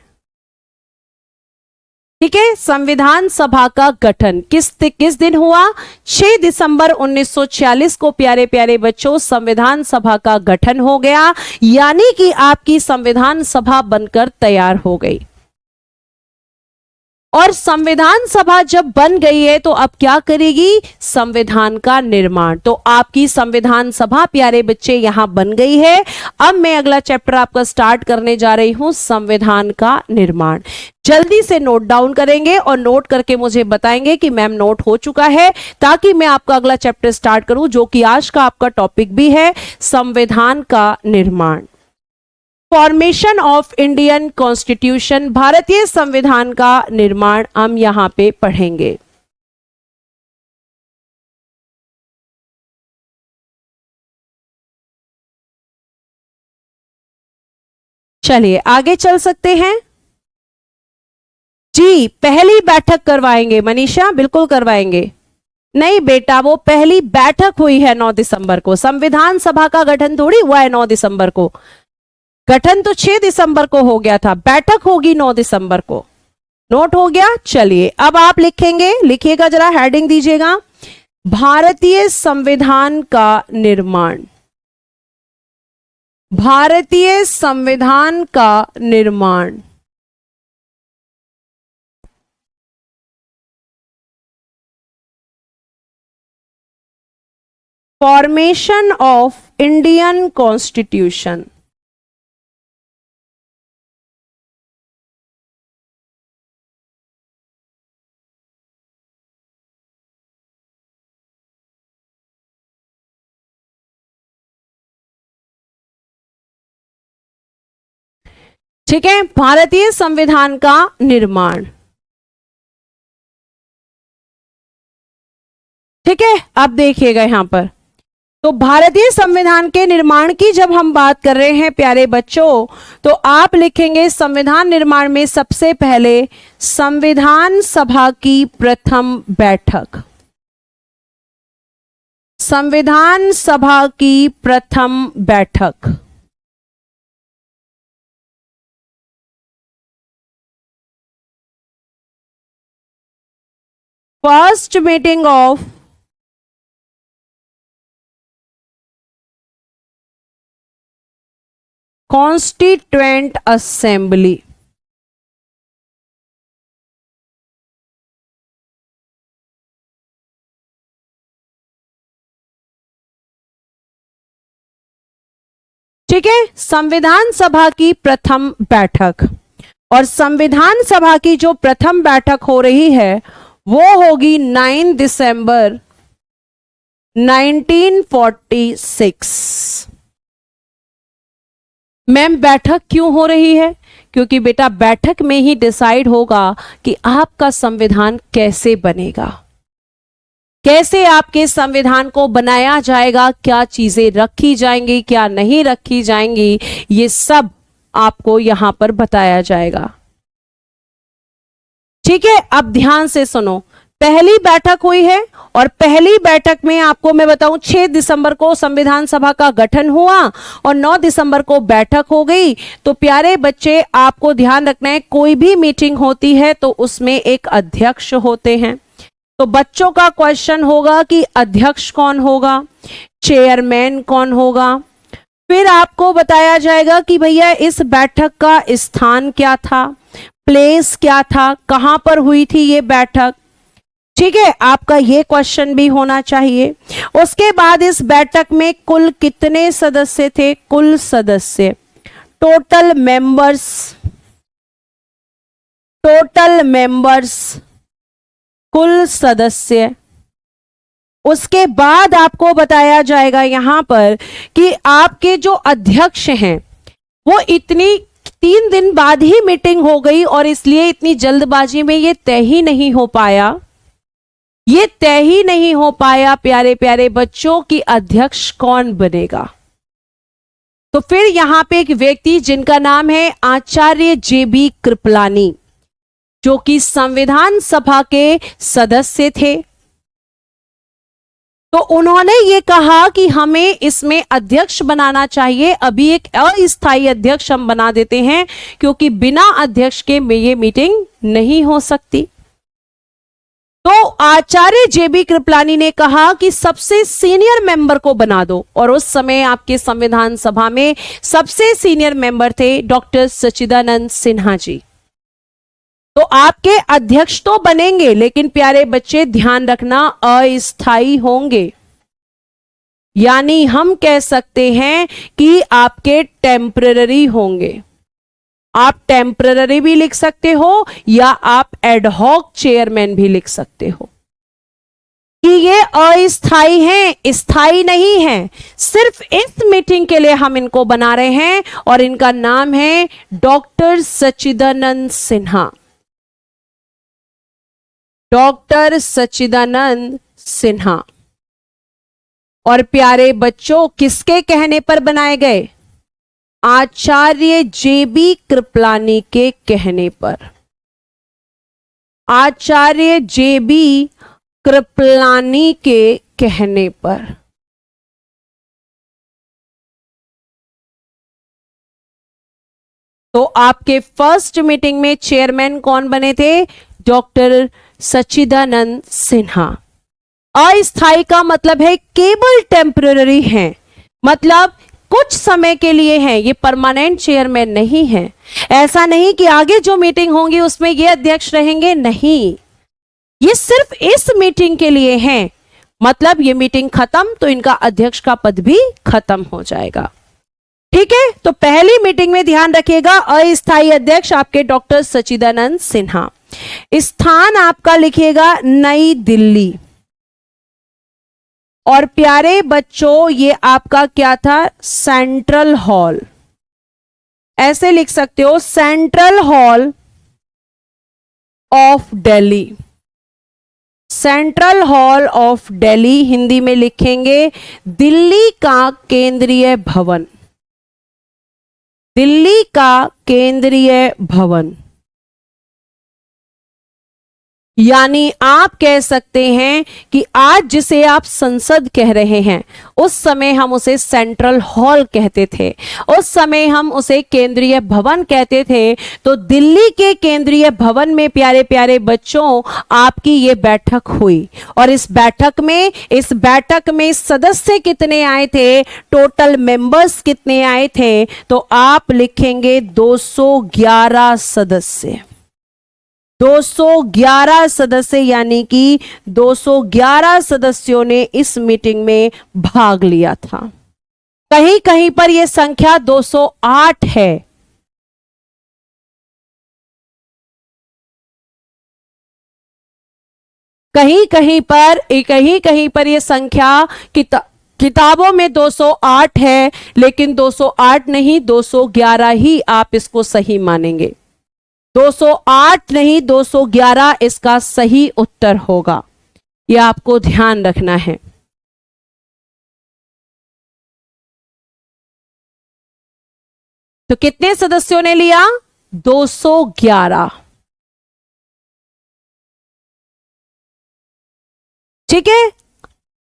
ठीक है, संविधान सभा का गठन किस दिन हुआ? 6 दिसंबर 1946 को प्यारे प्यारे बच्चों संविधान सभा का गठन हो गया, यानी कि आपकी संविधान सभा बनकर तैयार हो गई। और संविधान सभा जब बन गई है तो अब क्या करेगी? संविधान का निर्माण। तो आपकी संविधान सभा प्यारे बच्चे यहां बन गई है। अब मैं अगला चैप्टर आपका स्टार्ट करने जा रही हूं, संविधान का निर्माण। जल्दी से नोट डाउन करेंगे और नोट करके मुझे बताएंगे कि मैम नोट हो चुका है, ताकि मैं आपका अगला चैप्टर स्टार्ट करूं, जो कि आज का आपका टॉपिक भी है, संविधान का निर्माण। फॉर्मेशन ऑफ इंडियन कॉन्स्टिट्यूशन, भारतीय संविधान का निर्माण हम यहां पे पढ़ेंगे। चलिए आगे चल सकते हैं जी। पहली बैठक करवाएंगे मनीषा, बिल्कुल करवाएंगे। नहीं बेटा, वो पहली बैठक हुई है 9 दिसंबर को, संविधान सभा का गठन थोड़ी हुआ है 9 दिसंबर को। गठन तो 6 दिसंबर को हो गया था, बैठक होगी 9 दिसंबर को। नोट हो गया। चलिए अब आप लिखेंगे, लिखिएगा जरा, हेडिंग दीजिएगा, भारतीय संविधान का निर्माण। भारतीय संविधान का निर्माण। Formation of Indian constitution. ठीक है, भारतीय संविधान का निर्माण। ठीक है, अब देखिएगा यहां पर, तो भारतीय संविधान के निर्माण की जब हम बात कर रहे हैं प्यारे बच्चों, तो आप लिखेंगे संविधान निर्माण में सबसे पहले संविधान सभा की प्रथम बैठक। संविधान सभा की प्रथम बैठक। First meeting of constituent assembly. ठीक है, संविधान सभा की प्रथम बैठक। और संविधान सभा की जो प्रथम बैठक हो रही है वो होगी 9 दिसंबर 1946। मैम बैठक क्यों हो रही है? क्योंकि बेटा बैठक में ही डिसाइड होगा कि आपका संविधान कैसे बनेगा, कैसे आपके संविधान को बनाया जाएगा, क्या चीजें रखी जाएंगी, क्या नहीं रखी जाएंगी, ये सब आपको यहां पर बताया जाएगा। ठीक है, अब ध्यान से सुनो, पहली बैठक हुई है और पहली बैठक में आपको मैं बताऊं 6 दिसंबर को संविधान सभा का गठन हुआ और 9 दिसंबर को बैठक हो गई। तो प्यारे बच्चे आपको ध्यान रखना है, कोई भी मीटिंग होती है तो उसमें एक अध्यक्ष होते हैं। तो बच्चों का क्वेश्चन होगा कि अध्यक्ष कौन होगा, चेयरमैन कौन होगा। फिर आपको बताया जाएगा कि भैया इस बैठक का स्थान क्या था, प्लेस क्या था, कहां पर हुई थी ये बैठक। ठीक है, आपका ये क्वेश्चन भी होना चाहिए। उसके बाद इस बैठक में कुल कितने सदस्य थे, कुल सदस्य, टोटल मेंबर्स, टोटल मेंबर्स, कुल सदस्य। उसके बाद आपको बताया जाएगा यहां पर कि आपके जो अध्यक्ष हैं वो इतनी 3 दिन बाद ही मीटिंग हो गई और इसलिए इतनी जल्दबाजी में ये तय ही नहीं हो पाया, ये तय ही नहीं हो पाया प्यारे प्यारे बच्चों की अध्यक्ष कौन बनेगा। तो फिर यहां पे एक व्यक्ति जिनका नाम है आचार्य जेबी कृपलानी, जो कि संविधान सभा के सदस्य थे, तो उन्होंने ये कहा कि हमें इसमें अध्यक्ष बनाना चाहिए। अभी एक अस्थायी अध्यक्ष हम बना देते हैं क्योंकि बिना अध्यक्ष के ये मीटिंग नहीं हो सकती। तो आचार्य जेबी कृपलानी ने कहा कि सबसे सीनियर मेंबर को बना दो, और उस समय आपके संविधान सभा में सबसे सीनियर मेंबर थे डॉक्टर सच्चिदानंद सिन्हा जी। तो आपके अध्यक्ष तो बनेंगे लेकिन प्यारे बच्चे ध्यान रखना अस्थायी होंगे, यानी हम कह सकते हैं कि आपके टेम्पररी होंगे। आप टेम्पररी भी लिख सकते हो या आप एडहॉक चेयरमैन भी लिख सकते हो कि ये अस्थायी हैं, स्थायी नहीं है। सिर्फ इस मीटिंग के लिए हम इनको बना रहे हैं और इनका नाम है डॉक्टर सच्चिदानंद सिन्हा। डॉक्टर सच्चिदानंद सिन्हा। और प्यारे बच्चों किसके कहने पर बनाए गए? आचार्य जेबी कृपलानी के कहने पर। आचार्य जेबी कृपलानी के कहने पर। तो आपके फर्स्ट मीटिंग में चेयरमैन कौन बने थे? डॉक्टर सच्चिदानंद सिन्हा। अस्थायी का मतलब है केवल टेम्पररी है, मतलब कुछ समय के लिए हैं, ये परमानेंट चेयरमैन नहीं है। ऐसा नहीं कि आगे जो मीटिंग होंगी उसमें ये अध्यक्ष रहेंगे, नहीं, ये सिर्फ इस मीटिंग के लिए हैं। मतलब ये मीटिंग खत्म तो इनका अध्यक्ष का पद भी खत्म हो जाएगा। ठीक है, तो पहली मीटिंग में ध्यान रखिएगा अस्थायी अध्यक्ष आपके डॉक्टर सच्चिदानंद सिन्हा। स्थान आपका लिखिएगा नई दिल्ली। और प्यारे बच्चों ये आपका क्या था? Central hall. ऐसे लिख सकते हो, central hall of Delhi. Central hall of Delhi Hindi में लिखेंगे दिल्ली का केंद्रीय भवन। दिल्ली का केंद्रीय भवन, यानी आप कह सकते हैं कि आज जिसे आप संसद कह रहे हैं उस समय हम उसे सेंट्रल हॉल कहते थे, उस समय हम उसे केंद्रीय भवन कहते थे। तो दिल्ली के केंद्रीय भवन में प्यारे प्यारे बच्चों आपकी ये बैठक हुई। और इस बैठक में सदस्य कितने आए थे? टोटल मेंबर्स कितने आए थे? तो आप लिखेंगे 211 सदस्य। 211 सदस्य, यानी कि 211 सदस्यों ने इस मीटिंग में भाग लिया था। कहीं कहीं पर यह संख्या 208 है। कहीं कहीं पर यह संख्या किताबों में 208 है, लेकिन 208 नहीं 211 ही आप इसको सही मानेंगे। 208 नहीं 211 इसका सही उत्तर होगा, यह आपको ध्यान रखना है। तो कितने सदस्यों ने लिया? 211। ठीक है,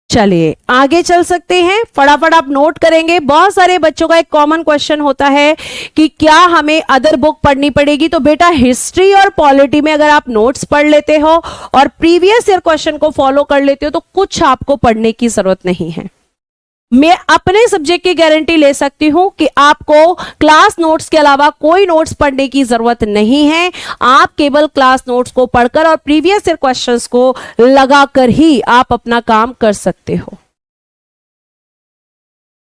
चलिए आगे चल सकते हैं। फटाफट आप नोट करेंगे। बहुत सारे बच्चों का एक कॉमन क्वेश्चन होता है कि क्या हमें अदर बुक पढ़नी पड़ेगी? तो बेटा हिस्ट्री और पॉलिटी में अगर आप नोट्स पढ़ लेते हो और प्रीवियस ईयर क्वेश्चन को फॉलो कर लेते हो तो कुछ आपको पढ़ने की जरूरत नहीं है। मैं अपने सब्जेक्ट की गारंटी ले सकती हूं कि आपको क्लास नोट्स के अलावा कोई नोट्स पढ़ने की जरूरत नहीं है। आप केवल क्लास नोट्स को पढ़कर और प्रीवियस ईयर क्वेश्चंस को लगाकर ही आप अपना काम कर सकते हो।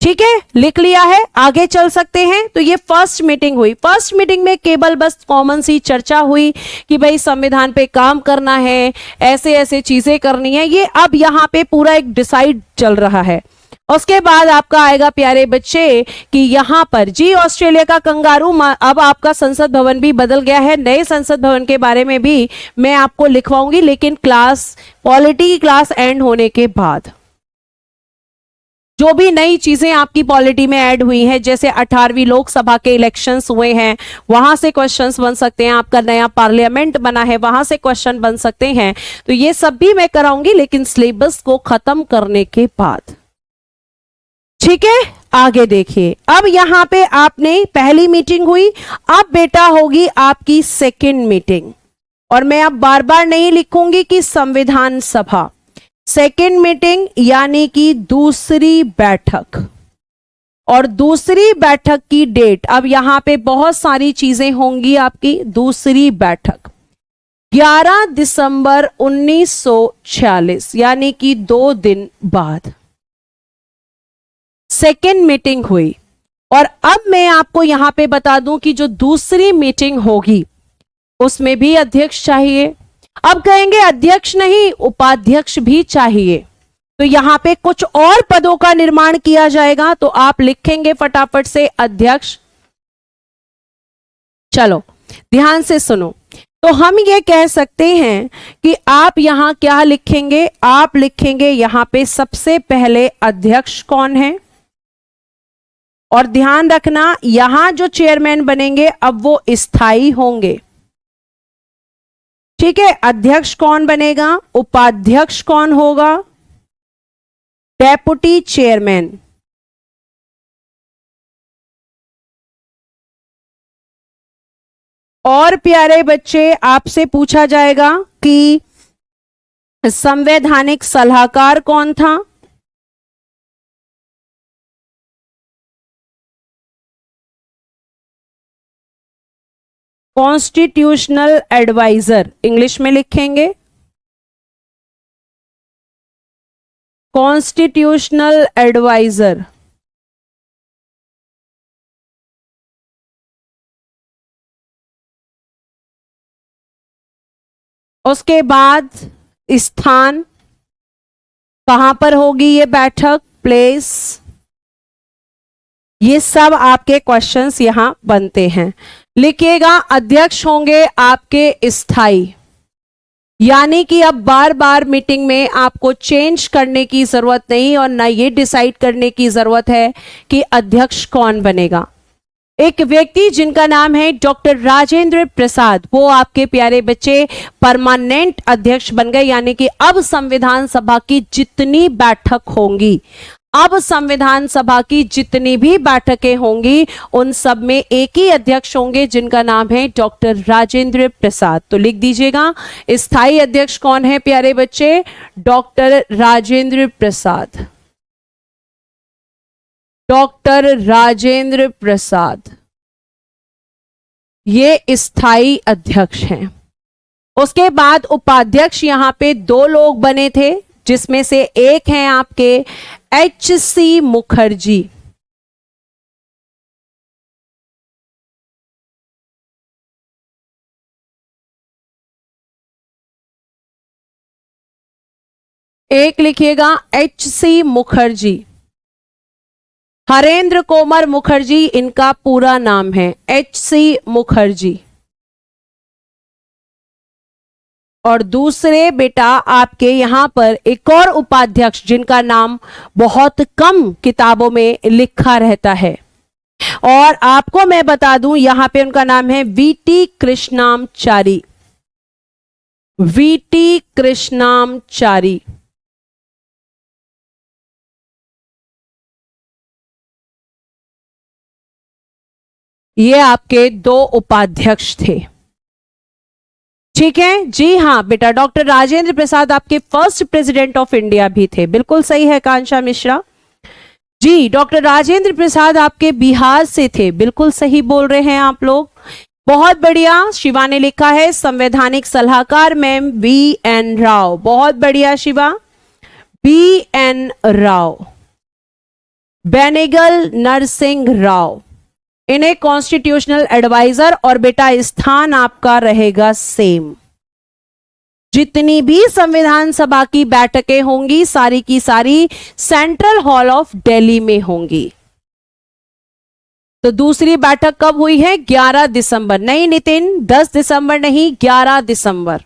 ठीक है, लिख लिया है, आगे चल सकते हैं। तो ये फर्स्ट मीटिंग हुई। फर्स्ट मीटिंग में केवल बस कॉमन सी चर्चा हुई कि भाई संविधान पे काम करना है, ऐसे ऐसे चीजें करनी है। ये अब यहां पे पूरा एक डिसाइड चल रहा है। उसके बाद आपका आएगा प्यारे बच्चे कि यहां पर जी ऑस्ट्रेलिया का कंगारू, अब आपका संसद भवन भी बदल गया है। नए संसद भवन के बारे में भी मैं आपको लिखवाऊंगी, लेकिन पॉलिटी की क्लास एंड होने के बाद। जो भी नई चीजें आपकी पॉलिटी में ऐड हुई हैं, जैसे 18वीं लोकसभा के इलेक्शंस हुए हैं, वहां से क्वेश्चंस बन सकते हैं। आपका नया पार्लियामेंट बना है, वहां से क्वेश्चन बन सकते हैं। तो ये सब भी मैं कराऊंगी, लेकिन सिलेबस को खत्म करने के बाद। ठीक है, आगे देखिए। अब यहां पे आपने पहली मीटिंग हुई, अब बेटा होगी आपकी सेकंड मीटिंग। और मैं अब बार बार नहीं लिखूंगी कि संविधान सभा, सेकंड मीटिंग यानी कि दूसरी बैठक। और दूसरी बैठक की डेट, अब यहां पे बहुत सारी चीजें होंगी आपकी। दूसरी बैठक 11 दिसंबर 1946, यानी कि 2 दिन बाद सेकेंड मीटिंग हुई। और अब मैं आपको यहां पे बता दूं कि जो दूसरी मीटिंग होगी उसमें भी अध्यक्ष चाहिए। अब कहेंगे अध्यक्ष नहीं, उपाध्यक्ष भी चाहिए। तो यहां पे कुछ और पदों का निर्माण किया जाएगा। तो आप लिखेंगे फटाफट से अध्यक्ष। चलो ध्यान से सुनो। तो हम ये कह सकते हैं कि आप यहां क्या लिखेंगे? आप लिखेंगे यहां पे सबसे पहले अध्यक्ष कौन है। और ध्यान रखना यहां जो चेयरमैन बनेंगे अब वो स्थायी होंगे। ठीक है, अध्यक्ष कौन बनेगा, उपाध्यक्ष कौन होगा, डेप्यूटी चेयरमैन। और प्यारे बच्चे, आपसे पूछा जाएगा कि संवैधानिक सलाहकार कौन था? कॉन्स्टिट्यूशनल एडवाइजर इंग्लिश में लिखेंगे, कॉन्स्टिट्यूशनल एडवाइजर। उसके बाद स्थान, कहां पर होगी ये बैठक, प्लेस, ये सब आपके क्वेश्चंस यहां बनते हैं। लिखिएगा, अध्यक्ष होंगे आपके स्थायी, यानी कि अब बार बार मीटिंग में आपको चेंज करने की जरूरत नहीं और ना ये डिसाइड करने की जरूरत है कि अध्यक्ष कौन बनेगा। एक व्यक्ति जिनका नाम है डॉक्टर राजेंद्र प्रसाद, वो आपके प्यारे बच्चे परमानेंट अध्यक्ष बन गए, यानी कि अब संविधान सभा की जितनी बैठक होंगी, अब संविधान सभा की जितनी भी बैठकें होंगी, उन सब में एक ही अध्यक्ष होंगे जिनका नाम है डॉक्टर राजेंद्र प्रसाद। तो लिख दीजिएगा, स्थायी अध्यक्ष कौन है प्यारे बच्चे? डॉक्टर राजेंद्र प्रसाद, डॉक्टर राजेंद्र प्रसाद, ये स्थायी अध्यक्ष हैं। उसके बाद उपाध्यक्ष यहां पे दो लोग बने थे, जिसमें से एक हैं आपके H.C. मुखर्जी, एक लिखिएगा H.C. मुखर्जी। हरेंद्र कोमर मुखर्जी इनका पूरा नाम है, H.C. मुखर्जी। और दूसरे बेटा आपके यहां पर एक और उपाध्यक्ष जिनका नाम बहुत कम किताबों में लिखा रहता है, और आपको मैं बता दूं यहां पे उनका नाम है वीटी कृष्णामचारी, वीटी कृष्णामचारी। ये आपके दो उपाध्यक्ष थे, ठीक है जी। हाँ बेटा, डॉक्टर राजेंद्र प्रसाद आपके फर्स्ट प्रेसिडेंट ऑफ इंडिया भी थे, बिल्कुल सही है कांक्षा मिश्रा जी। डॉक्टर राजेंद्र प्रसाद आपके बिहार से थे, बिल्कुल सही बोल रहे हैं आप लोग, बहुत बढ़िया। शिवा ने लिखा है संवैधानिक सलाहकार मैम B.N. राव, बहुत बढ़िया शिवा, B.N. राव, बेनेगल नरसिंह राव, इन्हें कॉन्स्टिट्यूशनल एडवाइजर। और बेटा स्थान आपका रहेगा सेम, जितनी भी संविधान सभा की बैठकें होंगी सारी की सारी सेंट्रल हॉल ऑफ दिल्ली में होंगी। तो दूसरी बैठक कब हुई है? 11 दिसंबर, नहीं नितिन 10 दिसंबर नहीं, 11 दिसंबर।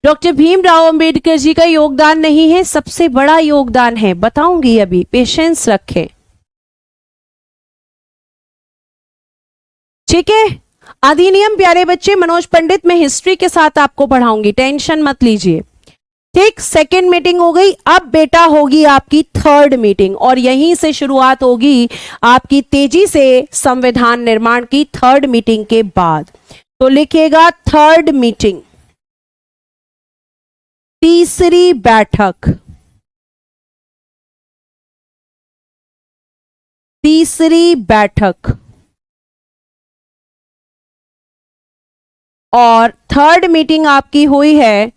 डॉक्टर भीमराव अंबेडकर जी का योगदान नहीं है, सबसे बड़ा योगदान है, बताऊंगी अभी, पेशेंस रखें, ठीक है। अधिनियम प्यारे बच्चे मनोज पंडित मैं हिस्ट्री के साथ आपको पढ़ाऊंगी, टेंशन मत लीजिए, ठीक। सेकेंड मीटिंग हो गई, अब बेटा होगी आपकी थर्ड मीटिंग, और यहीं से शुरुआत होगी आपकी तेजी से संविधान निर्माण की थर्ड मीटिंग के बाद। तो लिखिएगा थर्ड मीटिंग, तीसरी बैठक, तीसरी बैठक। और थर्ड मीटिंग आपकी हुई है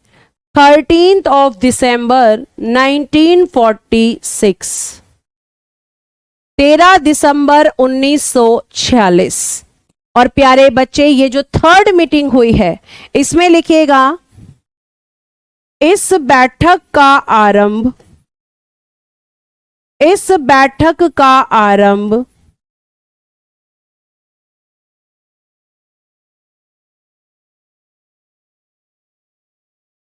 13th of December 1946, 13 दिसंबर 1946। और प्यारे बच्चे ये जो थर्ड मीटिंग हुई है इसमें लिखिएगा, इस बैठक का आरंभ, इस बैठक का आरंभ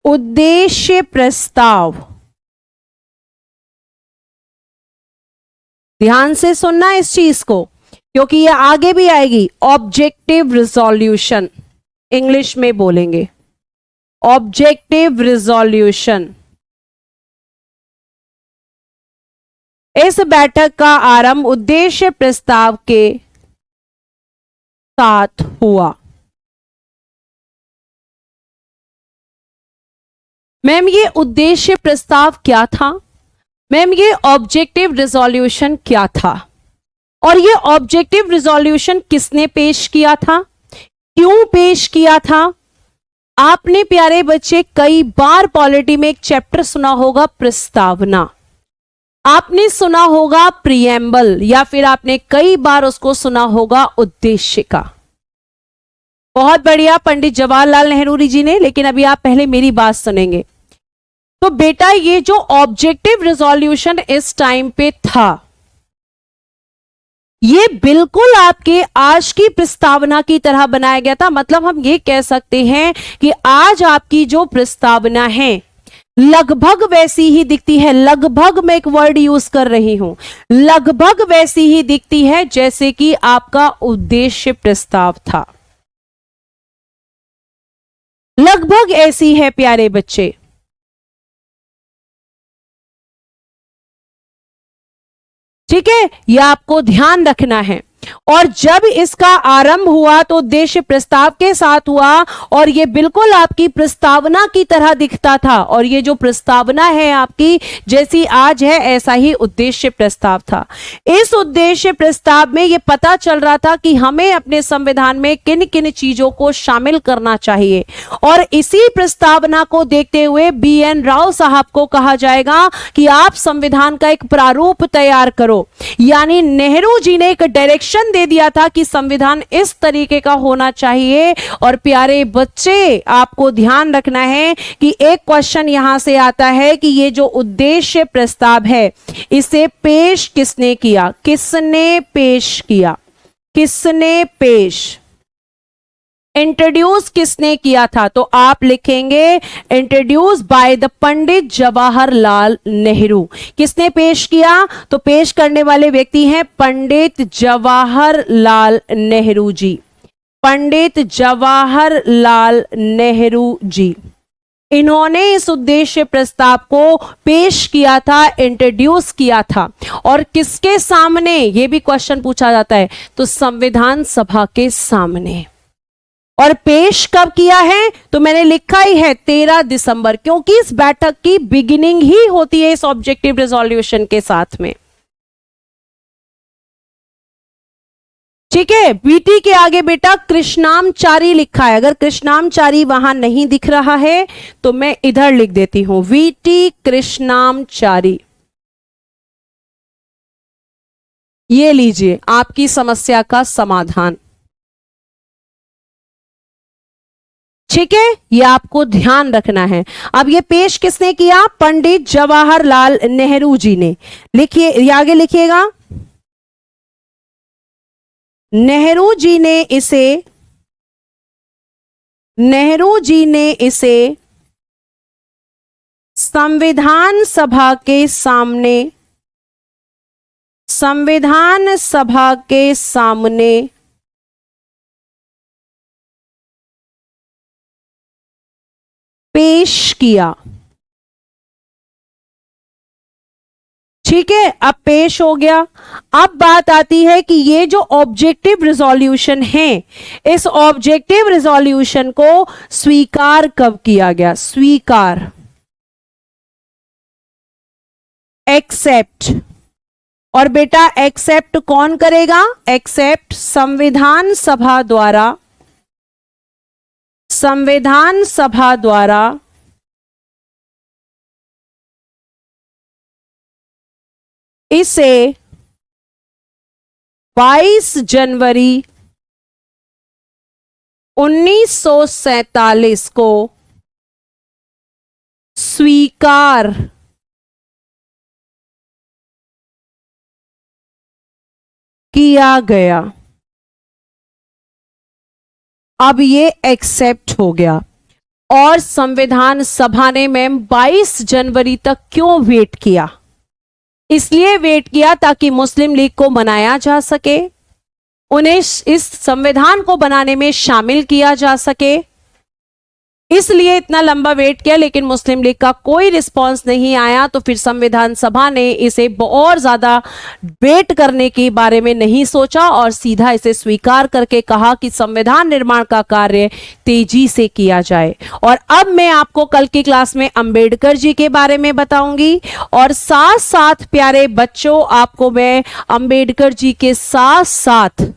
उद्देश्य प्रस्ताव, ध्यान से सुनना इस चीज को क्योंकि ये आगे भी आएगी, ऑब्जेक्टिव रिजोल्यूशन इंग्लिश में बोलेंगे, ऑब्जेक्टिव रिजोल्यूशन। इस बैठक का आरंभ उद्देश्य प्रस्ताव के साथ हुआ। मैम ये उद्देश्य प्रस्ताव क्या था? मैम ये ऑब्जेक्टिव रिजोल्यूशन क्या था? और ये ऑब्जेक्टिव रिजोल्यूशन किसने पेश किया था, क्यों पेश किया था? आपने प्यारे बच्चे कई बार पॉलिटी में एक चैप्टर सुना होगा प्रस्तावना, आपने सुना होगा प्रीएम्बल, या फिर आपने कई बार उसको सुना होगा उद्देश्य का। बहुत बढ़िया पंडित जवाहरलाल नेहरू जी ने, लेकिन अभी आप पहले मेरी बात सुनेंगे। तो बेटा ये जो ऑब्जेक्टिव रिजोल्यूशन इस टाइम पे था, ये बिल्कुल आपके आज की प्रस्तावना की तरह बनाया गया था। मतलब हम ये कह सकते हैं कि आज आपकी जो प्रस्तावना है लगभग वैसी ही दिखती है, लगभग मैं एक वर्ड यूज कर रही हूं, लगभग वैसी ही दिखती है जैसे कि आपका उद्देश्य प्रस्ताव था, लगभग ऐसी है प्यारे बच्चे। ठीक है, यह आपको ध्यान रखना है। और जब इसका आरंभ हुआ तो उद्देश्य प्रस्ताव के साथ हुआ, और यह बिल्कुल आपकी प्रस्तावना की तरह दिखता था। और यह जो प्रस्तावना है आपकी जैसी आज है, ऐसा ही उद्देश्य प्रस्ताव था। इस उद्देश्य प्रस्ताव में यह पता चल रहा था कि हमें अपने संविधान में किन किन चीजों को शामिल करना चाहिए। और इसी प्रस्तावना को देखते हुए BN राव साहब को कहा जाएगा कि आप संविधान का एक प्रारूप तैयार करो। यानी नेहरू जी ने एक डायरेक्शन दे दिया था कि संविधान इस तरीके का होना चाहिए। और प्यारे बच्चे आपको ध्यान रखना है कि एक क्वेश्चन यहां से आता है कि ये जो उद्देश्य प्रस्ताव है इसे पेश किसने किया, किसने पेश किया, किसने पेश, इंट्रोड्यूस किसने किया था? तो आप लिखेंगे introduce by the Pandit Jawaharlal Nehru. किसने पेश किया? तो पेश करने वाले व्यक्ति हैं पंडित जवाहरलाल नेहरू जी, पंडित जवाहरलाल नेहरू जी। इन्होंने इस उद्देश्य प्रस्ताव को पेश किया था, इंट्रोड्यूस किया था। और किसके सामने, यह भी क्वेश्चन पूछा जाता है, तो संविधान सभा के सामने। और पेश कब किया है? तो मैंने लिखा ही है 13 दिसंबर, क्योंकि इस बैठक की बिगिनिंग ही होती है इस ऑब्जेक्टिव रिजोल्यूशन के साथ में। ठीक है, बीटी के आगे बेटा कृष्णामचारी लिखा है। अगर कृष्णामचारी वहां नहीं दिख रहा है तो मैं इधर लिख देती हूं, वीटी कृष्णामचारी। ये लीजिए आपकी समस्या का समाधान। ठीक है, ये आपको ध्यान रखना है। अब ये पेश किसने किया? पंडित जवाहरलाल नेहरू जी ने। लिखिए, ये आगे लिखिएगा, नेहरू जी ने इसे संविधान सभा के सामने पेश किया। ठीक है, अब पेश हो गया। अब बात आती है कि ये जो ऑब्जेक्टिव रिजोल्यूशन है, इस ऑब्जेक्टिव रिजोल्यूशन को स्वीकार कब किया गया? स्वीकार, एक्सेप्ट। और बेटा एक्सेप्ट कौन करेगा? एक्सेप्ट संविधान सभा द्वारा इसे 22 जनवरी 1947 को स्वीकार किया गया। अब ये एक्सेप्ट हो गया। और संविधान सभा ने मैम 22 जनवरी तक क्यों वेट किया? इसलिए वेट किया ताकि मुस्लिम लीग को मनाया जा सके, उन्हें इस संविधान को बनाने में शामिल किया जा सके। इसलिए इतना लंबा वेट किया, लेकिन मुस्लिम लीग का कोई रिस्पांस नहीं आया। तो फिर संविधान सभा ने इसे और ज्यादा वेट करने के बारे में नहीं सोचा और सीधा इसे स्वीकार करके कहा कि संविधान निर्माण का कार्य तेजी से किया जाए। और अब मैं आपको कल की क्लास में अंबेडकर जी के बारे में बताऊंगी और साथ साथ प्यारे बच्चों आपको मैं अंबेडकर जी के साथ साथ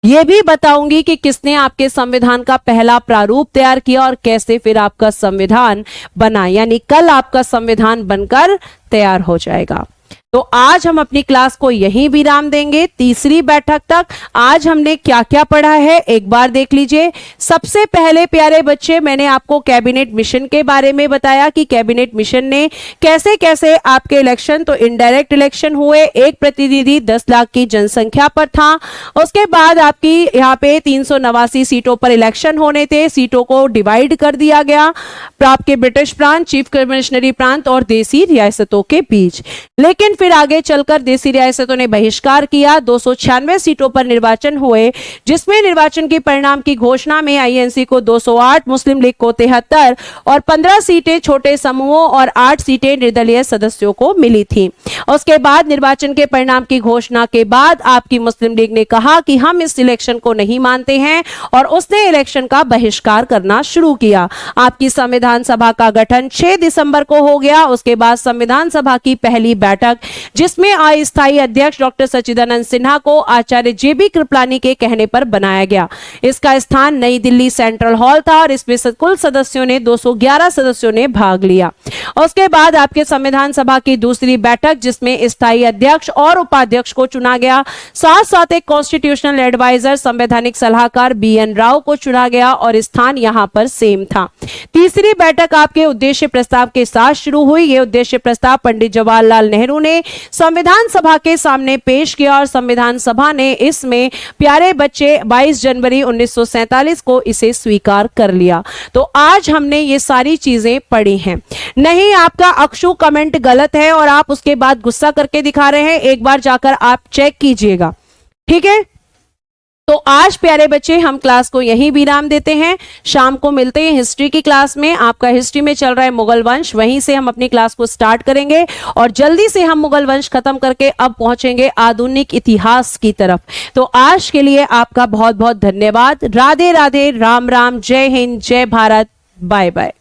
ये भी बताऊंगी कि किसने आपके संविधान का पहला प्रारूप तैयार किया और कैसे फिर आपका संविधान बना, यानी कल आपका संविधान बनकर तैयार हो जाएगा। तो आज हम अपनी क्लास को यहीं विराम देंगे, तीसरी बैठक तक। आज हमने क्या क्या पढ़ा है एक बार देख लीजिए। सबसे पहले प्यारे बच्चे मैंने आपको कैबिनेट मिशन के बारे में बताया कि कैबिनेट मिशन ने कैसे कैसे आपके इलेक्शन, तो इनडायरेक्ट इलेक्शन हुए, एक प्रतिनिधि 10 लाख की जनसंख्या पर था। उसके बाद आपकी यहाँ पे 389 सीटों पर इलेक्शन होने थे, सीटों को डिवाइड कर दिया गया आपके ब्रिटिश प्रांत, चीफ कमिश्नरी प्रांत और देसी रियासतों के बीच। लेकिन फिर आगे चलकर देसी रियासतों ने बहिष्कार किया। 296 सीटों पर निर्वाचन हुए, जिसमें निर्वाचन के परिणाम की घोषणा में आईएनसी को 208, मुस्लिम लीग को 73 और 15 सीटें छोटे समूहों और 8 सीटें निर्दलीय सदस्यों को मिली थी। उसके बाद निर्वाचन के परिणाम की घोषणा के बाद आपकी मुस्लिम लीग ने कहा कि हम इस इलेक्शन को नहीं मानते हैं और उसने इलेक्शन का बहिष्कार करना शुरू किया। आपकी संविधान सभा का गठन 6 दिसंबर को हो गया। उसके बाद संविधान सभा की पहली बैठक, जिसमें अस्थायी अध्यक्ष डॉक्टर सच्चिदानंद सिन्हा को आचार्य जेबी कृपलानी के कहने पर बनाया गया। इसका स्थान नई दिल्ली सेंट्रल हॉल था और इसमें कुल सदस्यों ने 211 सदस्यों ने भाग लिया। उसके बाद आपके संविधान सभा की दूसरी बैठक, जिसमें स्थायी अध्यक्ष और उपाध्यक्ष को चुना गया, साथ साथ एक कॉन्स्टिट्यूशनल एडवाइजर संवैधानिक सलाहकार BN राव को चुना गया और स्थान यहां पर सेम था। तीसरी बैठक आपके उद्देश्य प्रस्ताव के साथ शुरू हुई। यह उद्देश्य प्रस्ताव पंडित जवाहरलाल नेहरू ने संविधान सभा के सामने पेश किया और संविधान सभा ने इसमें प्यारे बच्चे 22 जनवरी 1947 को इसे स्वीकार कर लिया। तो आज हमने ये सारी चीजें पढ़ी हैं। नहीं, आपका अक्षु कमेंट गलत है और आप उसके बाद गुस्सा करके दिखा रहे हैं, एक बार जाकर आप चेक कीजिएगा, ठीक है। तो आज प्यारे बच्चे हम क्लास को यहीं विराम देते हैं। शाम को मिलते हैं हिस्ट्री की क्लास में। आपका हिस्ट्री में चल रहा है मुगल वंश, वहीं से हम अपनी क्लास को स्टार्ट करेंगे और जल्दी से हम मुगल वंश खत्म करके अब पहुंचेंगे आधुनिक इतिहास की तरफ। तो आज के लिए आपका बहुत बहुत धन्यवाद। राधे राधे, राम राम, जय हिंद, जय भारत, बाय बाय।